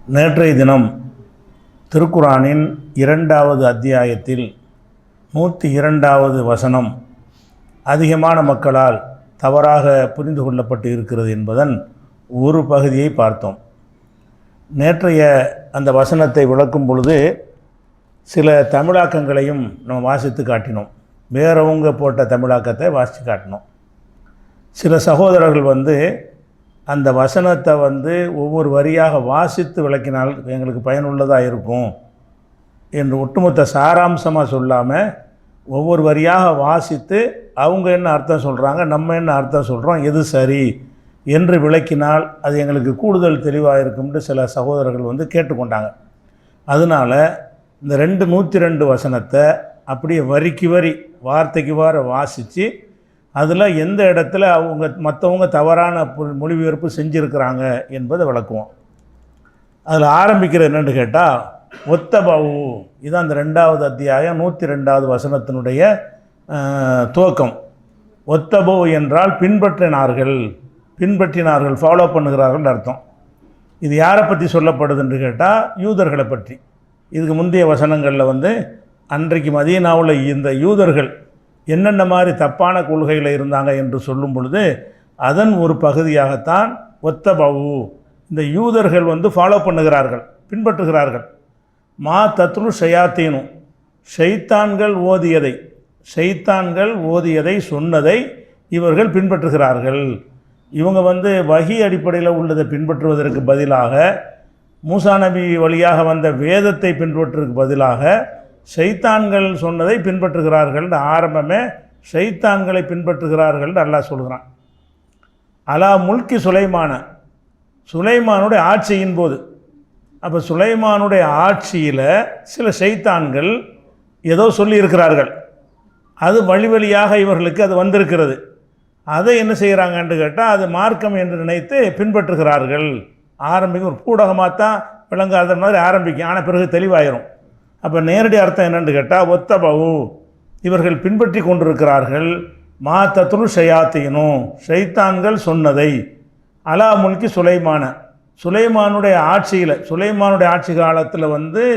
நேற்றைய தினம் திருக்குரானின் 2வது அத்தியாயத்தில் 102வது வசனம் அதிகமான மக்களால் தவறாக புரிந்து கொள்ளப்பட்டு இருக்கிறது என்பதன் ஒரு பகுதியை பார்த்தோம். நேற்றைய அந்த வசனத்தை விளக்கும் பொழுது சில தமிழாக்கங்களையும் நம்ம வாசித்து காட்டினோம். வேறவங்க போட்ட தமிழாக்கத்தை வாசித்து காட்டினோம். சில சகோதரர்கள் அந்த வசனத்தை ஒவ்வொரு வரியாக வாசித்து விளக்கினால் எங்களுக்கு பயனுள்ளதாக இருக்கும் என்று ஒட்டுமொத்த சாராம்சமாக சொல்லாமல் ஒவ்வொரு வரியாக வாசித்து அவங்க என்ன அர்த்தம் சொல்கிறாங்க, நம்ம என்ன அர்த்தம் சொல்கிறோம், எது சரி என்று விளக்கினால் அது எங்களுக்கு கூடுதல் தெளிவாக இருக்கும்னு சில சகோதரர்கள் கேட்டுக்கொண்டாங்க. அதனால் இந்த 102 வசனத்தை அப்படியே வரிக்கு வரி வார்த்தைக்கு வார வாசித்து அதில் எந்த இடத்துல மற்றவங்க தவறான மொழிபெயர்ப்பு செஞ்சுருக்கிறாங்க என்பதை விளக்குவோம். அதில் ஆரம்பிக்கிறது என்னென்னு கேட்டால் ஒத்தபவு, இதுதான் அந்த 2வது அத்தியாயம் 102வது வசனத்தினுடைய துவக்கம். ஒத்தபவு என்றால் பின்பற்றினார்கள், ஃபாலோ பண்ணுகிறார்கள் அர்த்தம். இது யாரை பற்றி சொல்லப்படுது என்று கேட்டால் யூதர்களை பற்றி. இதுக்கு முந்தைய வசனங்களில் அன்றைக்கு மதீனாவில் இந்த யூதர்கள் என்னென்ன மாதிரி தப்பான கொள்கையில் இருந்தாங்க என்று சொல்லும் பொழுது அதன் ஒரு பகுதியாகத்தான் ஒத்தபவு, இந்த யூதர்கள் ஃபாலோ பண்ணுகிறார்கள், பின்பற்றுகிறார்கள். மா தத்ரு ஷயாத்தீனும், ஷைத்தான்கள் ஓதியதை சொன்னதை இவர்கள் பின்பற்றுகிறார்கள். இவங்க வஹி அடிப்படையில் உள்ளதை பின்பற்றுவதற்கு பதிலாக மூசா நபி வழியாக வந்த வேதத்தை பின்பற்றுவதற்கு பதிலாக ஷைத்தான்கள் சொன்னதை பின்பற்றுகிறார்கள். ஆரம்பமே ஷைத்தான்களை பின்பற்றுகிறார்கள் அல்லாஹ் சொல்கிறான். அலா முல்கி சுலைமானுடைய ஆட்சியின் போது, அப்போ சுலைமானுடைய ஆட்சியில் சில ஷைத்தான்கள் ஏதோ சொல்லியிருக்கிறார்கள், அது வழி வழியாக இவர்களுக்கு அது வந்திருக்கிறது. அதை என்ன செய்கிறாங்கன்னு கேட்டால் அது மார்க்கம் என்று நினைத்து பின்பற்றுகிறார்கள். ஆரம்பிக்கும் ஒரு பூடகமாக தான் விளங்காத மாதிரி ஆரம்பிக்கும், ஆனால் பிறகு தெளிவாயிரும். அப்போ நேரடி அர்த்தம் என்னென்னு கேட்டால் ஒத்தபவு, இவர்கள் பின்பற்றி கொண்டிருக்கிறார்கள். மா தத்ரு ஷயாத்தீனும், ஷைத்தான்கள் சொன்னதை, அலா முல்கி சுலைமானுடைய ஆட்சி காலத்தில்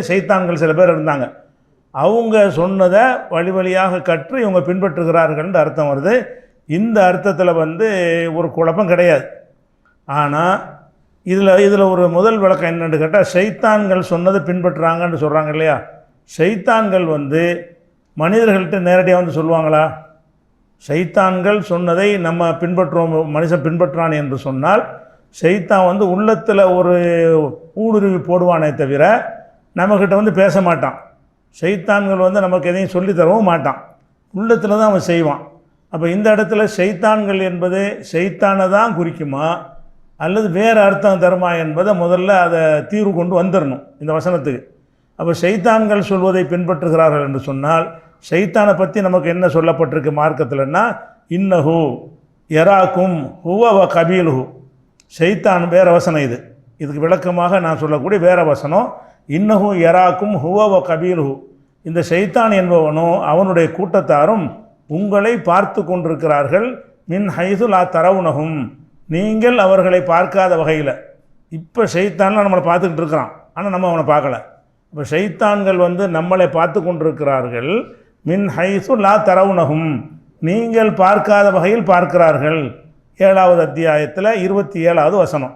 ஷைத்தான்கள் சில பேர் இருந்தாங்க. அவங்க சொன்னதை வழி வழியாக கற்று இவங்க பின்பற்றுகிறார்கள்னு அர்த்தம் வருது. இந்த அர்த்தத்தில் ஒரு குழப்பம் கிடையாது. ஆனால் இதில் ஒரு முதல் விளக்கம் என்னென்னு கேட்டால் ஷைத்தான்கள் சொன்னதை பின்பற்றுறாங்கன்னு சொல்கிறாங்க இல்லையா, ஷைத்தான்கள் மனிதர்கள்ட்ட நேரடியாக சொல்லுவாங்களா? ஷைத்தான்கள் சொன்னதை நம்ம பின்பற்றுவோம், மனுஷன் பின்பற்றான் என்று சொன்னால் ஷைத்தான் உள்ளத்தில் ஒரு ஊடுருவி போடுவானே தவிர நம்மக்கிட்ட பேச மாட்டான். ஷைத்தான்கள் நமக்கு எதையும் சொல்லித்தரவும் மாட்டான், உள்ளத்தில் தான் அவன் செய்வான். அப்போ இந்த இடத்துல ஷைத்தான்கள் என்பது ஷைத்தானை தான் குறிக்குமா அல்லது வேறு அர்த்தம் தருமா என்பதை முதல்ல அதை தீர்வு கொண்டு வந்துடணும் இந்த வசனத்துக்கு. அப்போ ஷைத்தான்கள் சொல்வதை பின்பற்றுகிறார்கள் என்று சொன்னால் ஷைத்தானை பற்றி நமக்கு என்ன சொல்லப்பட்டிருக்கு மார்க்கத்தில்னா, இன்னஹு யராக்கும் ஹுவ வ கபீலுஹு. ஷைத்தான் வேற வசனம், இதுக்கு விளக்கமாக நான் சொல்லக்கூடிய வேற வசனம் இன்னஹு யராக்கும் ஹுவ வ கபீலுஹு. இந்த ஷைத்தான் என்பவனும் அவனுடைய கூட்டத்தாரும் உங்களை பார்த்து கொண்டிருக்கிறார்கள். மின் ஹைது லா தரவுனகும், நீங்கள் அவர்களை பார்க்காத வகையில். இப்போ ஷைத்தான்லாம் நம்மளை பார்த்துக்கிட்டு இருக்கிறான், ஆனால் நம்ம அவனை பார்க்கல. இப்போ ஷைத்தான்கள் நம்மளை பார்த்து கொண்டிருக்கிறார்கள். மின் ஹைசு லா தரவுனகும், நீங்கள் பார்க்காத வகையில் பார்க்கிறார்கள். 7வது அத்தியாயத்தில் 27வது வசனம்.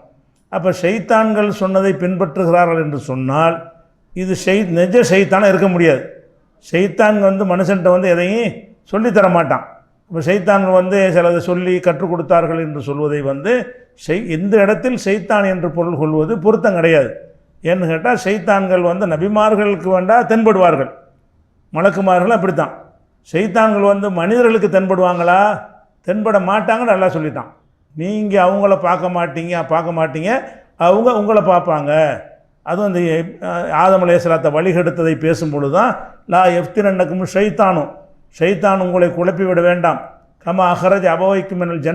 அப்போ ஷைத்தான்கள் சொன்னதை பின்பற்றுகிறார்கள் என்று சொன்னால் இது நெஜ ஷைத்தானாக இருக்க முடியாது. ஷைத்தான் மனுஷன்ட்ட எதையும் சொல்லித்தர மாட்டான். இப்போ ஷைத்தான்கள் சிலதை சொல்லி கற்றுக் கொடுத்தார்கள் என்று சொல்வதை இந்த இடத்தில் ஷைத்தான் என்று பொருள் கொள்வது பொருத்தம் கிடையாது. ஏன்னு கேட்டால் ஷைத்தான்கள் நபிமார்களுக்கு தென்படுவார்கள், மலக்குமார்கள் அப்படித்தான். ஷைத்தான்கள் மனிதர்களுக்கு தென்படுவாங்களா? தென்பட மாட்டாங்கன்னு நல்லா சொல்லிட்டான். நீங்கள் அவங்கள பார்க்க மாட்டீங்க, அவங்க உங்களை பார்ப்பாங்க. அதுவும் இந்த ஆதம் அலைஹிஸ்ஸலாத்தை வழிகெடுத்ததை பேசும்பொழுது தான் லா எஃப்தினன்னக்கும் ஷைத்தான் உங்களை குழப்பி விட வேண்டாம். கமா அஹ்ரஜ அபவைக்கும் மினல்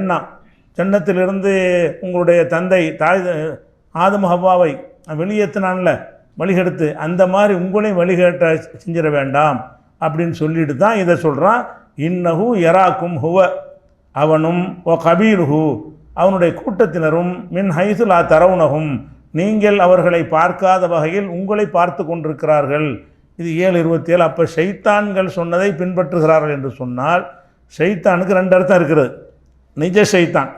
ஜன்னத்திலிருந்து உங்களுடைய தந்தை ஆதம் ஹவ்வாவை வெளியேற்றினான்ல வழிகெடுத்து, அந்த மாதிரி உங்களையும் வழிகேட்ட செஞ்சிட வேண்டாம் அப்படின்னு சொல்லிட்டு தான் இதை சொல்கிறான். இன்னஹு யராக்கும் ஹுவ, அவனும் ஓ கபீலுஹு, அவனுடைய கூட்டத்தினரும் மின் ஹைசு லா தரவுனகும், நீங்கள் அவர்களை பார்க்காத வகையில் உங்களை பார்த்து கொண்டிருக்கிறார்கள். இது 7:27. அப்போ ஷைத்தான்கள் சொன்னதை பின்பற்றுகிறார்கள் என்று சொன்னால் ஷைத்தானுக்கு 2 அர்த்தம் இருக்கிறது. நிஜ ஷைத்தான்,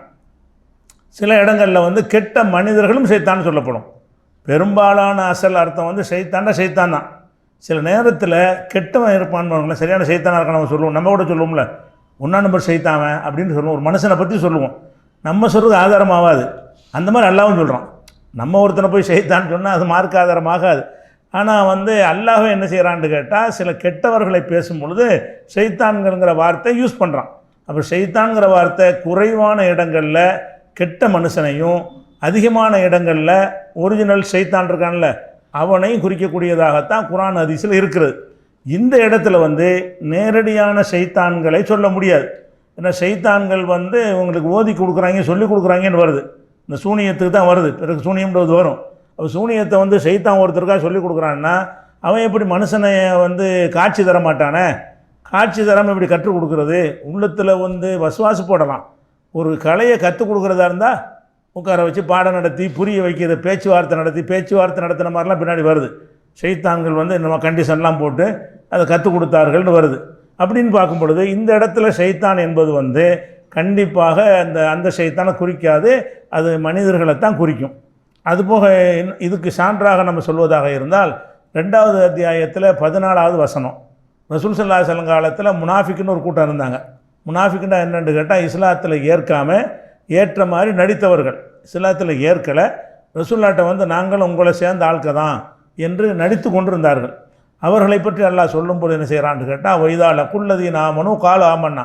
சில இடங்களில் கெட்ட மனிதர்களும் ஷைத்தான் சொல்லப்படும். பெரும்பாலான அசல் அர்த்தம் ஷைத்தான் தான். சில நேரத்தில் கெட்டவன் இருப்பான்னு சரியான ஷைத்தானாக இருக்க நம்ம சொல்லுவோம். நம்ம கூட சொல்லுவோம்ல, 1ஆம் நம்பர் ஷைத்தாவன் அப்படின்னு சொல்லுவோம். ஒரு மனுஷனை பற்றி சொல்லுவோம். நம்ம சொல்கிறது ஆதாரமாகாது. அந்த மாதிரி அல்லாவும் சொல்கிறான். நம்ம ஒருத்தனை போய் ஷைத்தான் சொன்னால் அது மார்க்க ஆதாரமாகாது. ஆனால் அல்லாஹ் என்ன செய்கிறான்னு கேட்டால், சில கெட்டவர்களை பேசும் பொழுது ஷைத்தான்கிற வார்த்தை யூஸ் பண்ணுறான். அப்போ ஷைத்தான்கிற வார்த்தை குறைவான இடங்களில் கெட்ட மனுஷனையும், அதிகமான இடங்களில் ஒரிஜினல் ஷைத்தான் இருக்கான்ல அவனையும் குறிக்கக்கூடியதாகத்தான் குர்ஆன் ஹதீஸில் இருக்கிறது. இந்த இடத்துல நேரடியான ஷைத்தான்களை சொல்ல முடியாது. ஏன்னா ஷைத்தான்கள் உங்களுக்கு ஓதி கொடுக்குறாங்க, சொல்லி கொடுக்குறாங்கன்னு வருது. இந்த சூனியத்துக்கு தான் வருது, பிறகு சூனியம்ன்றது வரும். அப்போ சூனியத்தை ஷைத்தான் ஒருத்தருக்காக சொல்லி கொடுக்குறான்னா அவன் எப்படி மனுஷனை காட்சி தர மாட்டானே? காட்சி தராமல் இப்படி கற்றுக் கொடுக்குறது? உள்ளத்தில் வசுவாசு போடலாம். ஒரு கலையை கற்றுக் கொடுக்குறதா இருந்தால் உட்கார வச்சு பாடம் நடத்தி புரிய வைக்கிற பேச்சுவார்த்தை நடத்தின மாதிரிலாம் பின்னாடி வருது. ஷைத்தான்கள் நம்ம கண்டிஷன்லாம் போட்டு அதை கற்றுக் கொடுத்தார்கள்னு வருது. அப்படின்னு பார்க்கும் பொழுது இந்த இடத்துல ஷைத்தான் என்பது கண்டிப்பாக அந்த ஷைத்தானை குறிக்காது, அது மனிதர்களைத்தான் குறிக்கும். அதுபோக இதுக்கு சான்றாக நம்ம சொல்வதாக இருந்தால் 2வது அத்தியாயத்தில் 14வது வசனம், ரசூல் ஸல்லல்லாஹு அலைஹி வஸல்லம் காலத்தில் முனாஃபிக்குன்னு ஒரு கூட்டம் இருந்தாங்க. முனாஃபிக்குன்னா என்னென்னு கேட்டால், இஸ்லாத்தில் ஏற்ற மாதிரி நடித்தவர்கள். இஸ்லாத்தில் ஏற்கலை, ரசூல்லாட்ட நாங்களும் உங்களை சேர்ந்த ஆட்க தான் என்று நடித்து கொண்டிருந்தார்கள். அவர்களை பற்றி அல்லாஹ் சொல்லும்போது என்ன செய்கிறான்னு கேட்டால், வைதா லகுல்லதீன ஆமனு கால ஆமன்னா,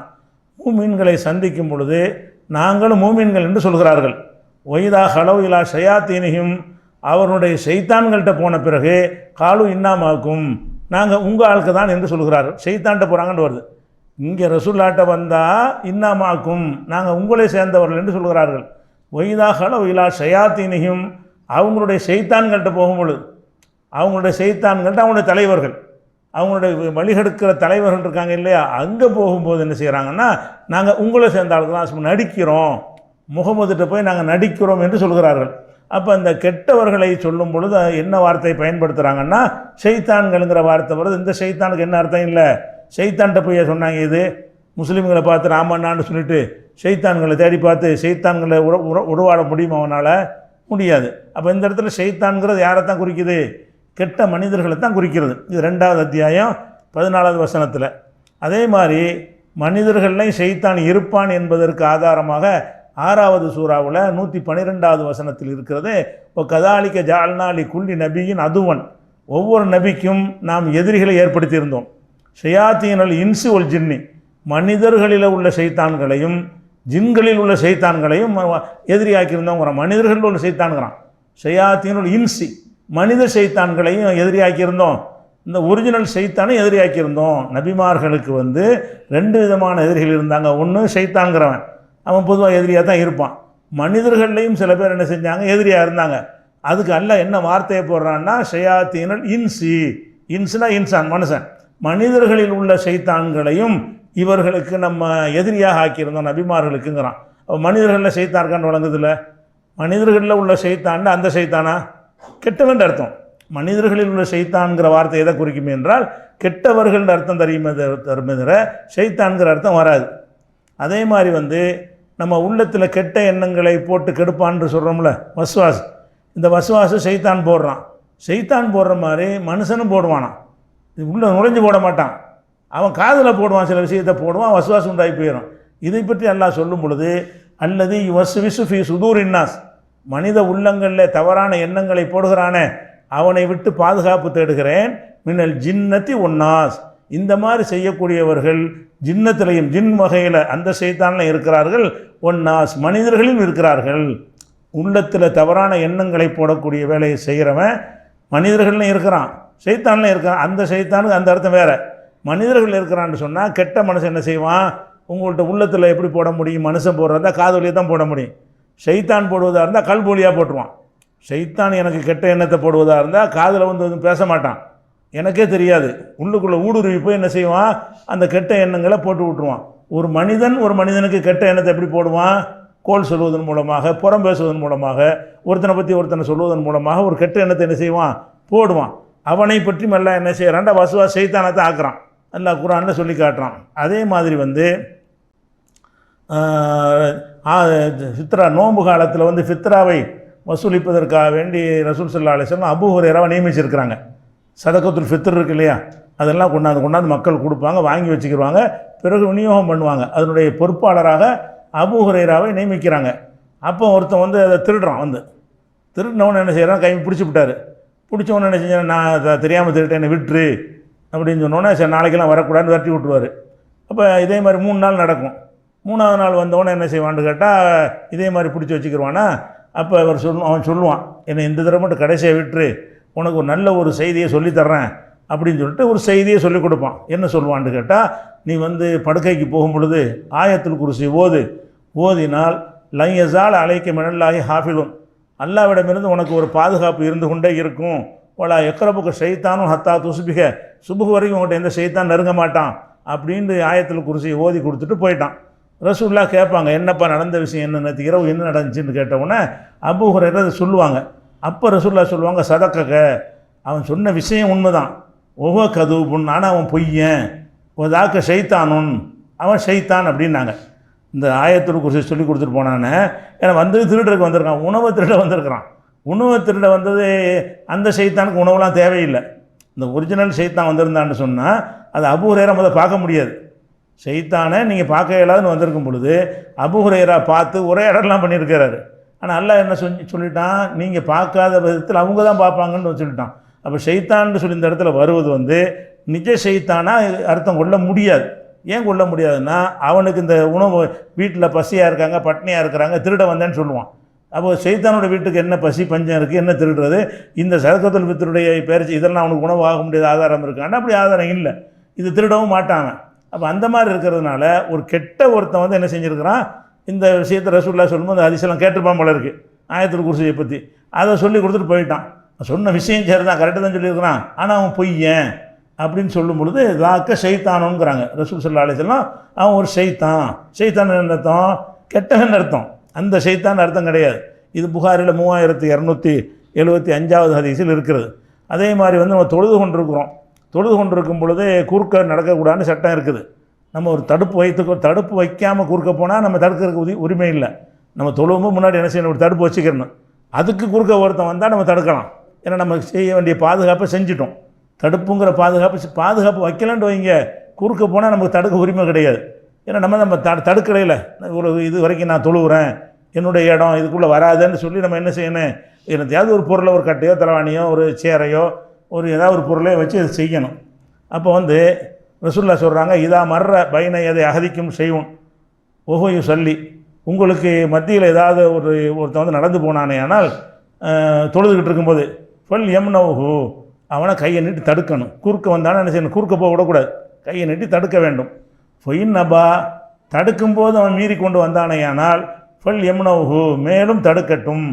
மூமீன்களை சந்திக்கும் பொழுது நாங்களும் மூமீன்கள் என்று சொல்கிறார்கள். ஒய்தா ஹலோ இலா ஷயாத்தீனியும், அவருடைய ஷைத்தான்கள்கிட்ட போன பிறகு காலு இன்னாமாக்கும், நாங்கள் உங்கள் ஆளுக்கு தான் என்று சொல்கிறார்கள். ஷைத்தான்கிட்ட போகிறாங்கன்னு வருது. இங்கே ரசூல்லாட்ட வந்தால் இன்னாமாக்கும், நாங்கள் உங்களை சேர்ந்தவர்கள் என்று சொல்கிறார்கள். ஒய்தா ஹலோ இலா ஷயாத்தீனியும், அவங்களுடைய ஷைத்தான்கள்கிட்ட போகும்பொழுது, அவங்களுடைய ஷைத்தான்கள்கிட்ட அவங்களுடைய தலைவர்கள், அவங்களுடைய வழிகெடுக்கிற தலைவர்கள் இருக்காங்க இல்லையா, அங்கே போகும்போது என்ன செய்கிறாங்கன்னா, நாங்கள் உங்களை சேர்ந்த ஆளுக்கு தான் நடிக்கிறோம், முகமதுகிட்ட போய் நாங்கள் நடிக்கிறோம் என்று சொல்கிறார்கள். அப்போ அந்த கெட்டவர்களை சொல்லும் பொழுது என்ன வார்த்தை பயன்படுத்துகிறாங்கன்னா, ஷைத்தான்கள்ங்கிற வார்த்தை வருது. இந்த ஷைத்தானுக்கு என்ன அர்த்தம் இல்லை, ஷைத்தான்கிட்ட போய் சொன்னாங்க. இது முஸ்லீம்களை பார்த்து ராமண்ணான்னு சொல்லிட்டு ஷைத்தான்களை தேடி பார்த்து ஷைத்தான்களை உருவாட முடியுமா? அவனால் முடியாது. அப்போ இந்த இடத்துல ஷைத்தான்கிறது யாரைத்தான் குறிக்குது? கெட்ட மனிதர்களை தான் குறிக்கிறது. இது 2வது அத்தியாயம் 14வது வசனத்தில். அதே மாதிரி மனிதர்களையும் ஷைத்தான் இருப்பான் என்பதற்கு ஆதாரமாக 6வது சூறாவில் 112வது வசனத்தில் இருக்கிறது. இப்போ கதாலிக்க ஜால்னாலி குல்லி நபியின் அதுவன், ஒவ்வொரு நபிக்கும் நாம் எதிரிகளை ஏற்படுத்தியிருந்தோம். ஷயாத்தீனல் இன்சு ஒல் ஜின்னி, மனிதர்களில் உள்ள ஷைத்தான்களையும் ஜின்களில் உள்ள ஷைத்தான்களையும் எதிரியாக்கியிருந்தோங்கிறான். மனிதர்களில் உள்ள ஷைத்தான்கிறான். ஷயாத்தீனுல் இன்சி, மனித ஷைத்தான்களையும் எதிரியாக்கியிருந்தோம். இந்த ஒரிஜினல் ஷைத்தானை எதிரியாக்கியிருந்தோம். நபிமார்களுக்கு 2 விதமான எதிரிகள் இருந்தாங்க. ஒன்று ஷைத்தான்கிறவன், அவன் பொதுவாக எதிரியாக தான் இருப்பான். மனிதர்கள்லையும் சில பேர் என்ன செஞ்சாங்க, எதிரியாக இருந்தாங்க. அதுக்கு அல்லாஹ் என்ன வார்த்தையை போடுறான்னா, ஷயாத்தீனுல் இன்சி, இன்சுனா இன்சான் மனுஷன், மனிதர்களில் உள்ள ஷைத்தான்களையும் இவர்களுக்கு நம்ம எதிரியாக ஆக்கியிருந்தோம் நபிமார்களுக்குங்கிறான். மனிதர்களில் ஷைத்தான் இருக்கான்னு வழங்குதில்ல, மனிதர்களில் உள்ள ஷைத்தான் அந்த ஷைத்தானா கெட்டவன் அர்த்தம். மனிதர்களில் உள்ள ஷைத்தான்கிற வார்த்தை எதை குறிக்கும் என்றால் கெட்டவர்கள் அர்த்தம் தருமே தவிர ஷைத்தான்கிற அர்த்தம் வராது. அதே மாதிரி நம்ம உள்ளத்தில் கெட்ட எண்ணங்களை போட்டு கெடுப்பான்னு சொல்கிறோம்ல, வஸ்வாஸ், இந்த வஸ்வாசு ஷைத்தான் போடுறான். ஷைத்தான் போடுற மாதிரி மனுஷனும் போடுவானான். இது உள்ளே நுழைஞ்சு போட மாட்டான், அவன் காதில் போடுவான், சில விஷயத்தை போடுவான், வஸ்வாஸ் உண்டாகி போயிடும். இதை பற்றி அல்லாஹ் சொல்லும் பொழுது, அல்லது வஸ்விசு ஃபி சுதூரின்னாஸ், மனித உள்ளங்களில் தவறான எண்ணங்களை போடுகிறானே அவனை விட்டு பாதுகாப்பு தேடுகிறேன். மின்னல் ஜின்னத்தி ஒன்னாஸ், இந்த மாதிரி செய்யக்கூடியவர்கள் ஜின்னத்திலையும் ஜின் வகையில் அந்த ஷைத்தானில் இருக்கிறார்கள். ஒன்னாஸ், மனிதர்களும் இருக்கிறார்கள். உள்ளத்தில் தவறான எண்ணங்களை போடக்கூடிய வேலையை செய்கிறவன் மனிதர்கள்லையும் இருக்கிறான், ஷைத்தான்லையும் இருக்கிறான். அந்த ஷைத்தானுக்கு அந்த அர்த்தம் வேறு. மனிதர்கள் இருக்கிறான்னு சொன்னால் கெட்ட மனுஷன் என்ன செய்வான், உங்கள்கிட்ட உள்ளத்தில் எப்படி போட முடியும், மனுஷன் போடுறதா காது வழியாக தான் போட முடியும். ஷைத்தான் போடுவதாக இருந்தால் கல் வழியாக போட்டுருவான். ஷைத்தான் எனக்கு கெட்ட எண்ணத்தை போடுவதாக இருந்தால் காதில் எதுவும் பேச மாட்டான், எனக்கே தெரியாது, உள்ளுக்குள்ளே ஊடுருவி போய் என்ன செய்வான், அந்த கெட்ட எண்ணங்களை போட்டு விட்டுருவான். ஒரு மனிதனுக்கு கெட்ட எண்ணத்தை எப்படி போடுவான், கோல் சொல்வதன் மூலமாக, புறம் பேசுவதன் மூலமாக, ஒருத்தனை பற்றி ஒருத்தனை சொல்வதன் மூலமாக ஒரு கெட்ட எண்ணத்தை என்ன செய்வான், போடுவான். அவனை பற்றி மெல்ல என்ன செய்கிறான்டா, வசுவா சைத்தானத்தை ஆக்குறான். அல்லாஹ் குர்ஆன்ல சொல்லி காட்டுறான். அதே மாதிரி வந்து ஃபித்ரா நோன்பு காலத்தில் வந்து ஃபித்ராவை வசூலிப்பதற்காக வேண்டி ரசூல் ஸல்லல்லாஹு அலைஹி வஸல்லம் அபூ ஹுரைராவை நியமிச்சிருக்கிறாங்க. சதகத்துல் ஃபித்ர் இருக்கு இல்லையா, அதெல்லாம் கொண்டாந்து மக்கள் கொடுப்பாங்க, வாங்கி வச்சுக்கிடுவாங்க, பிறகு விநியோகம் பண்ணுவாங்க. அதனுடைய பொறுப்பாளராக அபூ ஹுரைராவை நியமிக்கிறாங்க. அப்போ ஒருத்தன் வந்து அதை திருடுறான். வந்து திருடினவன் என்ன செய்கிறான், கை பிடிச்சி விட்டார். பிடிச்சவொன்னு என்ன செஞ்சேன், நான் தெரியாமல் திருட்டேன், என்னை விட்டுரு அப்படின்னு சொன்னோன்னே சரி நாளைக்கெல்லாம் வரக்கூடாதுன்னு விரட்டி விட்டுருவார். அப்போ இதே மாதிரி 3 நாள் நடக்கும். 3ஆவது நாள் வந்தவொடனே என்ன செய்வான்னு கேட்டால் இதே மாதிரி பிடிச்சி வச்சுக்கிடுவானா. அப்போ அவன் சொல்லுவான், என்னை இந்த தடவை மட்டும் கடைசியாக விட்டுரு, உனக்கு ஒரு நல்ல ஒரு செய்தியை சொல்லித்தர்றேன் அப்படின்னு சொல்லிட்டு ஒரு செய்தியை சொல்லிக் கொடுப்பான். என்ன சொல்லுவான்னு கேட்டால், நீ வந்து படுக்கைக்கு போகும் பொழுது ஆயத்துல் குர்சி ஓதினால் லையசால் அலைக்க மினல்லாஹி ஹாஃபிலுன், அல்லாவிடமிருந்து உனக்கு ஒரு பாதுகாப்பு இருந்து கொண்டே இருக்கும். வலா எக்ரபுக்கு ஷைத்தானும் ஹத்தா துசுபிக, சுபுகு வரைக்கும் உங்கள்கிட்ட எந்த ஷைத்தான் நெருங்க மாட்டான் அப்படின்னு ஆயத்துல் குர்சியை ஓதி கொடுத்துட்டு போயிட்டான். ரசூலுல்லாஹ் கேட்பாங்க, என்னப்பா நடந்த விஷயம் என்ன, நேற்று இரவு என்ன நடந்துச்சுன்னு கேட்டவுடனே அபூ ஹுரைரா சொல்லுவாங்க. அப்போ ரசூலுல்லாஹ் சொல்லுவாங்க, சதக்கக, அவன் சொன்ன விஷயம் உண்மைதான், ஒவ்வொரு கதூபுன், ஆனால் அவன் பொய்யன், ஒதாக்க ஷைத்தானுன், அவன் ஷைத்தான் அப்படின்னாங்க. இந்த ஆயத்துல் குர்சி சொல்லி கொடுத்துட்டு போனானே, ஏன்னா வந்து திருடுறதுக்கு வந்திருக்கான், உணவை திருட வந்திருக்கிறான். உணவை திருட வந்தது அந்த ஷைத்தானுக்கு உணவுலாம் தேவையில்லை. இந்த ஒரிஜினல் ஷைத்தான் வந்திருந்தான்னு சொன்னால் அது அபூ ஹுரைரா முதல்ல பார்க்க முடியாது. ஷைத்தானை நீங்கள் பார்க்க இயலாதுன்னு வந்திருக்கும் பொழுது அபூ ஹுரைரா பார்த்து உரையாடலாம் பண்ணியிருக்கிறாரு. ஆனால் அல்லாஹ் என்ன சொல்லிட்டான், நீங்கள் பார்க்காத விதத்தில் அவங்க தான் பார்ப்பாங்கன்னு சொல்லிட்டான். அப்போ ஷைத்தான்னு சொல்லி இந்த இடத்துல வருவது வந்து நிஜ ஷைத்தானா அர்த்தம் கொள்ள முடியாது. ஏன் கொள்ள முடியாதுன்னா, அவனுக்கு இந்த உணவு வீட்டில் பசியாக இருக்காங்க, பட்னியாக இருக்கிறாங்க, திருட வந்தேன்னு சொல்லுவான். அப்போ ஷைத்தானோட வீட்டுக்கு என்ன பசி பஞ்சம் இருக்குது, என்ன திருடுறது, இந்த சதகத்துல் ஃபித்ருடைய பேரிச்சு இதெல்லாம் அவனுக்கு உணவு ஆக முடியாத ஆதாரம் இருக்கான்னா அப்படி ஆதாரம் இல்லை, இது திருடவும் மாட்டாங்க. அப்போ அந்த மாதிரி இருக்கிறதுனால ஒரு கெட்ட ஒருத்தன் வந்து என்ன செஞ்சுருக்கிறான், இந்த விஷயத்தை ரசூலுல்லாஹ் சொல்லும்போது அந்த ஹதீஸெல்லாம் கேட்டிருப்பான் போல இருக்குது, ஆயத்துல் குர்சியை பற்றி அதை சொல்லி கொடுத்துட்டு போயிட்டான். சொன்ன விஷயம் சரி தான், கரெக்டாக தான் சொல்லியிருக்கிறான், ஆனால் அவன் பொய்யன் அப்படின்னு சொல்லும் பொழுது தாக்க ஷைத்தானுங்கிறாங்க ரசூல் ஸல்லல்லாஹு அலைஹி வஸல்லம். அவன் ஒரு ஷைத்தான் என்ன அர்த்தம், கெட்டவன் அர்த்தம், அந்த ஷைத்தான் அர்த்தம் கிடையாது. இது புகாரில் 3275வது ஹதீஸில் இருக்கிறது. அதே மாதிரி வந்து நம்ம தொழுது கொண்டிருக்கும் பொழுது குறுக்க நடக்கக்கூடாதுன்னு சட்டம் இருக்குது. நம்ம ஒரு தடுப்பு வைக்காமல் குறுக்க போனால் நம்ம தடுக்கிறதுக்கு உரிமை இல்லை. நம்ம தொழுவும் முன்னாடி என்ன செய்யணும், ஒரு தடுப்பு வச்சுக்கணும். அதுக்கு குறுக்க ஒருத்தன் வந்தால் நம்ம தடுக்கலாம். ஏன்னா நம்ம செய்ய வேண்டிய பாதுகாப்பை செஞ்சிட்டோம். தடுப்புங்கிற பாதுகாப்பு வைக்கலான்ட்டு வைங்க, குறுக்க போனால் நமக்கு தடுக்க உரிமை கிடையாது. ஏன்னா நம்ம தடுக்கலையில் ஒரு இது வரைக்கும் நான் தொழுகிறேன், என்னுடைய இடம் இதுக்குள்ளே வராதுன்னு சொல்லி நம்ம என்ன செய்யணும், என்னத்தையாவது ஒரு பொருளை, ஒரு கட்டையோ தலைவாணியோ ஒரு சேரையோ ஒரு ஏதாவது ஒரு பொருளையோ வச்சு அது செய்யணும். அப்போ வந்து ரசூலுல்லாஹ் சொல்கிறாங்க, இதா மர்ற பைன எதை அகதிக்கும் செய்வோம் ஒஹோயும் சொல்லி, உங்களுக்கு மத்தியில் ஏதாவது ஒருத்தன் வந்து நடந்து போனானே ஆனால் தொழுதுகிட்டு இருக்கும்போது ஃபல் எம்னவுஹு, அவனை கையை நீட்டி தடுக்கணும். குறுக்க வந்தானே என்ன செய்யணும், குறுக்க போக விடக்கூடாது, கையை நீட்டி தடுக்க வேண்டும். ஃபொயின் நபா, தடுக்கும்போது அவன் மீறி கொண்டு வந்தானேயானால் ஃபல் எம்னவுஹு, மேலும் தடுக்கட்டும்.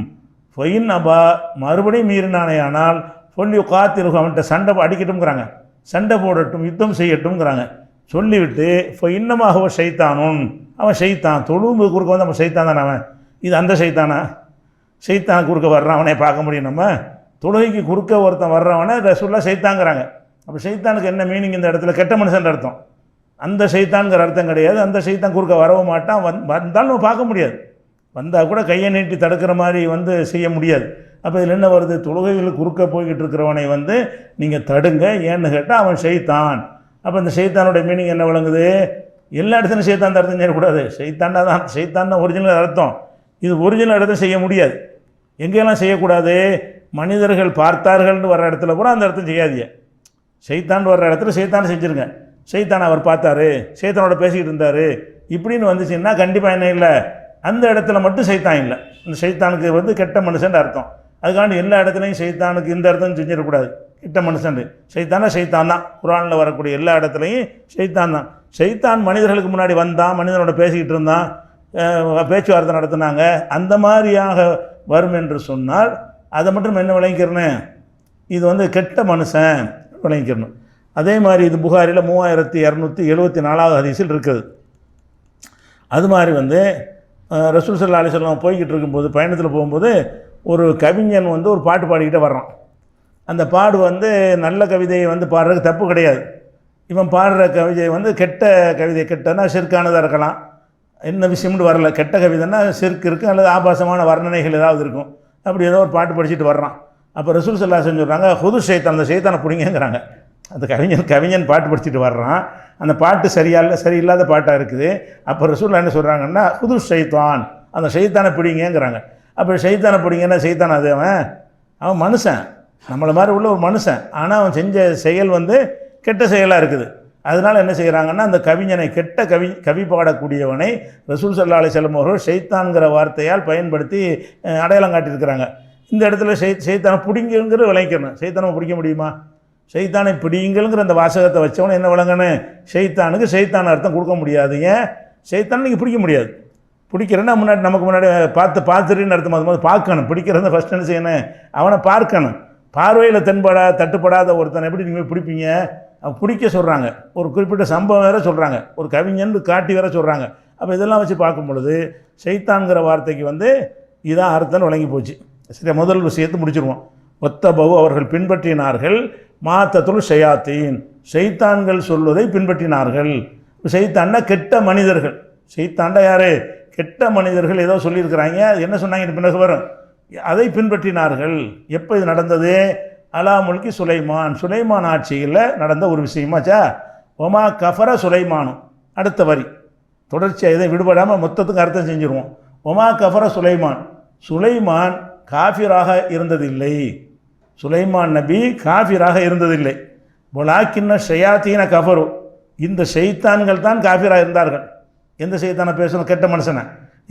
ஃபொயின் நபா, மறுபடியும் மீறினானேயானால் ஃபொல் யுகாத்திலுஹு, அவன்கிட்ட சண்டை அடிக்கட்டும்ங்கிறாங்க, சண்டை போடட்டும், யுத்தம் செய்யட்டும்ங்கிறாங்க. சொல்லிவிட்டு இன்னமாக ஷைத்தானுன், அவன் ஷைத்தான், தொழும்போது குறுக்க வந்து அவன் ஷைத்தான் தானே, அவன் இது அந்த ஷைத்தானா, ஷைத்தான் குறுக்க வர்றான் அவனே பார்க்க முடியும். நம்ம தொழுகைக்கு குறுக்க ஒருத்தன் வர்றவனை ரசூலுல்லாஹ் ஷைத்தாங்கிறாங்க. அப்போ ஷைத்தானுக்கு என்ன மீனிங் இந்த இடத்துல, கெட்ட மனுஷன் அர்த்தம். அந்த ஷைத்தான்கிற அர்த்தம் கிடையாது. அந்த ஷைத்தான் குறுக்க வரவும் மாட்டான், வந்தாலும் நம்ம பார்க்க முடியாது, வந்தால் கூட கையை நீட்டி தடுக்கிற மாதிரி வந்து செய்ய முடியாது. அப்போ இதில் என்ன வருது, தொழுகைகள் குறுக்க போய்கிட்டு இருக்கிறவனை வந்து நீங்கள் தடுங்க, ஏன்னு கேட்டால் அவன் ஷைத்தான். அப்போ இந்த ஷைத்தானுடைய மீனிங் என்ன விளங்குது, எல்லா இடத்துலையும் ஷைத்தான் அர்த்தம் செய்யக்கூடாது, ஷைத்தான் தான் ஒரிஜினல் அர்த்தம். இது ஒரிஜினல் இடத்துல செய்ய முடியாது. எங்கெல்லாம் செய்யக்கூடாது, மனிதர்கள் பார்த்தார்கள்னு வர்ற இடத்துல கூட அந்த இடத்துல செய்யாதீங்க. ஷைத்தான் வர்ற இடத்துல ஷைத்தானை செஞ்சுருங்க. ஷைத்தான் அவர் பார்த்தாரு, ஷைத்தானோட பேசிக்கிட்டு இருந்தார் இப்படின்னு வந்துச்சுன்னா கண்டிப்பாக என்ன இல்லை, அந்த இடத்துல மட்டும் ஷைத்தான் இல்லை. அந்த ஷைத்தானுக்கு வந்து கெட்ட மனுஷன் அர்த்தம். அதுக்காண்டி எல்லா இடத்துலையும் ஷைத்தானுக்கு இந்த அர்த்தம் செஞ்சிடக்கூடாது, கெட்ட மனுஷன். ஷைத்தான் தான் குர்ஆனில் வரக்கூடிய எல்லா இடத்துலையும் ஷைத்தான் தான். ஷைத்தான் மனிதர்களுக்கு முன்னாடி வந்தான், மனிதனோட பேசிக்கிட்டு இருந்தான், பேச்சுவார்த்தை நடத்தினாங்க, அந்த மாதிரியாக வரும் என்று சொன்னால் அதை மட்டும் என்ன விளங்கிக்கிறேன்னு, இது வந்து கெட்ட மனுஷன் விளங்கிக்கிறணும். அதே மாதிரி இது புகாரில் 3274வது ஹதீஸில் இருக்குது. அது மாதிரி வந்து ரசூல் ஸல்லல்லாஹு அலைஹி வஸல்லம் போய்கிட்டு இருக்கும்போது பயணத்தில் போகும்போது ஒரு கவிஞன் வந்து ஒரு பாட்டு பாடிக்கிட்டே வர்றான். அந்த பாடு வந்து நல்ல கவிதையை வந்து பாடுறதுக்கு தப்பு கிடையாது. இவன் பாடுற கவிதை வந்து கெட்ட கவிதை, கெட்டனா ஷிர்கானதாக இருக்கலாம், என்ன விஷயம்னு வரல. கெட்ட கவிதைன்னா ஷிர்க் இருக்குது அல்லது ஆபாசமான வர்ணனைகள் ஏதாவது இருக்கும். அப்படி ஏதோ ஒரு பாட்டு படிச்சுட்டு வர்றான். அப்போ ரசூல் ஸல்லல்லாஹு அலைஹி வஸல்லம் சொல்கிறாங்க, ஹுது ஷைத்தான், அந்த ஷைத்தானை பிடிங்கிறாங்க. அந்த கவிஞன் பாட்டு படிச்சுட்டு வர்றான். அந்த பாட்டு சரியில்லாத பாட்டாக இருக்குது. அப்போ ரசூல் என்ன சொல்கிறாங்கன்னா, ஹுது ஷைத்தான், அந்த ஷைத்தானை பிடிங்கிறாங்க. அப்போ ஷைத்தானை பிடிங்கன்னா ஷைத்தான் அது அவன் மனுஷன், நம்மளை மாதிரி உள்ள ஒரு மனுஷன். ஆனால் அவன் செஞ்ச செயல் வந்து கெட்ட செயலாக இருக்குது. அதனால் என்ன செய்கிறாங்கன்னா, அந்த கவிஞனை கெட்ட கவி பாடக்கூடியவனை ரசூல் ஸல்லல்லாஹு அலைஹி வஸல்லம் அவர்கள் ஷைத்தான்கிற வார்த்தையால் பயன்படுத்தி அடையாளம் காட்டியிருக்கிறாங்க. இந்த இடத்துல ஷைத்தானை பிடிங்குங்கிற விளங்கிக்கணும். ஷைத்தானை பிடிக்க முடியுமா? ஷைத்தானை பிடிங்களுங்கிற அந்த வாசகத்தை வச்சவன என்ன விளங்கணும்? ஷைத்தானுக்கு ஷைத்தான் அர்த்தம் கொடுக்க முடியாது. ஏன்? ஷைத்தானை நீங்கள் பிடிக்க முடியாது. பிடிக்கிறேன்னா நமக்கு முன்னாடி பார்த்துருன்னு அர்த்தம். அது பார்க்கணும். பிடிக்கிறத ஃபஸ்ட் என்ன செய்யணும்? அவனை பார்க்கணும். பார்வையில் தட்டுப்படாத ஒருத்தனை எப்படி நீங்கள் பிடிப்பீங்க? அவன் பிடிக்க சொல்கிறாங்க. ஒரு குறிப்பிட்ட சம்பவம் வேறு சொல்கிறாங்க, ஒரு கவிஞன் காட்டி வேற சொல்கிறாங்க. அப்போ இதெல்லாம் வச்சு பார்க்கும் பொழுது ஷைத்தான்கிற வார்த்தைக்கு வந்து இதான் அர்த்தம்னு விளங்கி போச்சு. சரி, முதல் விஷயத்தை முடிச்சிருவோம். ஒத்தபவு, அவர்கள் பின்பற்றினார்கள், மாத்தத்துல் ஷயாத்தீன், ஷைத்தான்கள் சொல்வதை பின்பற்றினார்கள். ஷைத்தான்னா கெட்ட மனிதர்கள். ஷைத்தாண்டா யார்? கெட்ட மனிதர்கள் ஏதோ சொல்லியிருக்கிறாங்க. அது என்ன சொன்னாங்க பின்னகு வரும், அதை பின்பற்றினார்கள். எப்போ இது நடந்தது? அலா முல்கி சுலைமான் ஆட்சியில் நடந்த ஒரு விஷயமாச்சா. ஒமா கஃபர சுலைமானும், அடுத்த வரி தொடர்ச்சியாக இதை விடுபடாமல் மொத்தத்துக்கு அர்த்தம் செஞ்சுருவோம். ஒமா கஃபர சுலைமான் காஃபிராக இருந்ததில்லை. சுலைமான் நபி காஃபிராக இருந்ததில்லை. வலாக்கின்ன ஷயாத்தீன கஃபரு, இந்த ஷைத்தான்கள் தான் காஃபிராக இருந்தார்கள். எந்த ஷைத்தானை பேசணும்? கெட்ட மனுஷனை.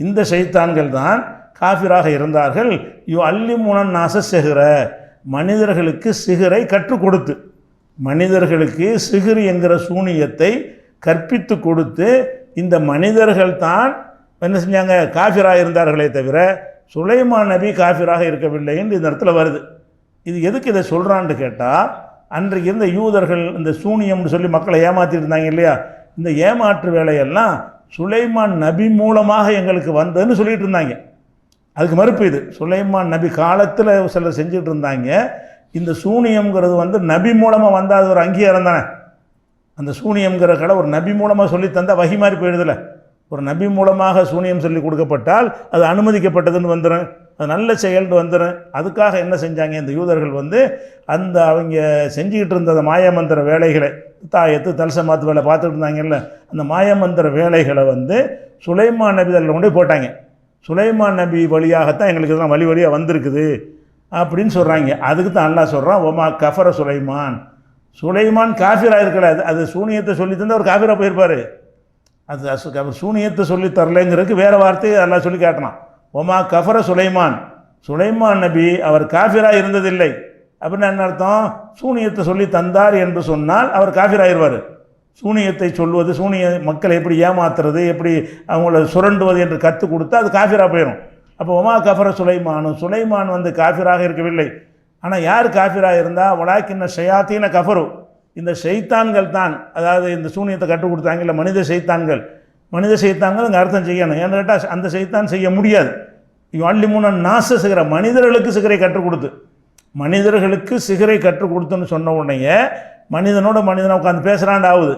இந்த ஷைத்தான்கள் தான் காஃபிராக இருந்தார்கள். அல்லிமுனன் நாச சிஹ்ர, மனிதர்களுக்கு சிஹரை கற்றுக் கொடுத்து, மனிதர்களுக்கு சிஹ்ர் என்கிற சூனியத்தை கற்பித்து கொடுத்து இந்த மனிதர்கள் தான் என்ன செஞ்சாங்க? காஃபிராக இருந்தார்களே தவிர சுலைமான் நபி காஃபிராக இருக்கவில்லை என்று இந்த இடத்துல வருது. இது எதுக்கு இதை சொல்கிறான்னு கேட்டால், அன்றைக்கு இருந்த யூதர்கள் இந்த சூனியம்னு சொல்லி மக்களை ஏமாற்றிட்டு இருந்தாங்க இல்லையா, இந்த ஏமாற்று வேலையெல்லாம் சுலைமான் நபி மூலமாக எங்களுக்கு வந்ததுன்னு சொல்லிட்டு இருந்தாங்க. அதுக்கு மறுப்பு இது. சுலைமான் நபி காலத்தில் சிலர் செஞ்சுட்டு இருந்தாங்க. இந்த சூனியம்ங்கிறது வந்து நபி மூலமாக வந்தால் அது ஒரு அங்கீகாரம் தானே. அந்த சூனியம்ங்கிற கடை ஒரு நபி மூலமாக சொல்லி தந்தால் வகி மாதிரி போயிடுதில்ல. ஒரு நபி மூலமாக சூனியம் சொல்லி கொடுக்கப்பட்டால் அது அனுமதிக்கப்பட்டதுன்னு வந்துடும், அது நல்ல செயல்னு வந்துடும். அதுக்காக என்ன செஞ்சாங்க இந்த யூதர்கள் வந்து, அந்த அவங்க செஞ்சுக்கிட்டு இருந்த அந்த மாயமந்திர வேலைகளை, தாயத்து தல்சமாத்து வேலை பார்த்துட்டு இருந்தாங்கல்ல, அந்த மாயமந்திர வேலைகளை வந்து சுலைமான் நபி அதில் கொண்டு போட்டாங்க. சுலைமான் நபி வழியாகத்தான் எங்களுக்கு இதெல்லாம் வழியாக வந்திருக்குது அப்படின்னு சொல்கிறாங்க. அதுக்கு தான் அல்லாஹ் சொல்கிறான், ஒமா கஃபர சுலைமான் காஃபிராக இருக்கல. அது சூனியத்தை சொல்லி தந்தால் அவர் காஃபிராக போயிருப்பார். அது அவர் சூனியத்தை சொல்லி தரலைங்கிறதுக்கு வேறு வார்த்தையை அல்லாஹ் சொல்லி காட்டினான். ஒமா கஃபர சுலைமான் நபி அவர் காஃபிராக இருந்ததில்லை. அப்படின்னு என்ன அர்த்தம்? சூனியத்தை சொல்லி தந்தார் என்று சொன்னால் அவர் காஃபிராகிடுவார். சூனியத்தை சொல்வது, மக்களை எப்படி ஏமாத்துறது, எப்படி அவங்கள சுரண்டுவது என்று கற்றுக் கொடுத்தா அது காஃபிராக போயிடும். அப்போ ஒமா கஃபர சுலைமான் வந்து காஃபிராக இருக்கவில்லை. ஆனால் யார் காஃபிராக இருந்தால், வலாக்கின்ன ஷயாத்தீன கஃபரு, இந்த ஷைத்தான்கள் தான், அதாவது இந்த சூனியத்தை கற்றுக் கொடுத்தாங்க இல்லை மனித ஷைத்தான்கள் அங்கே அர்த்தம் செய்யணும். ஏன்னு கேட்டால் அந்த ஷைத்தான் செய்ய முடியாது. அல்லிமுன நாச சிகர, மனிதர்களுக்கு சிகரை கற்றுக் கொடுத்து, மனிதர்களுக்கு சிகரை கற்றுக் கொடுத்துன்னு சொன்ன உடனே மனிதனோட மனிதனை உட்காந்து பேசுகிறாண்டு ஆகுது,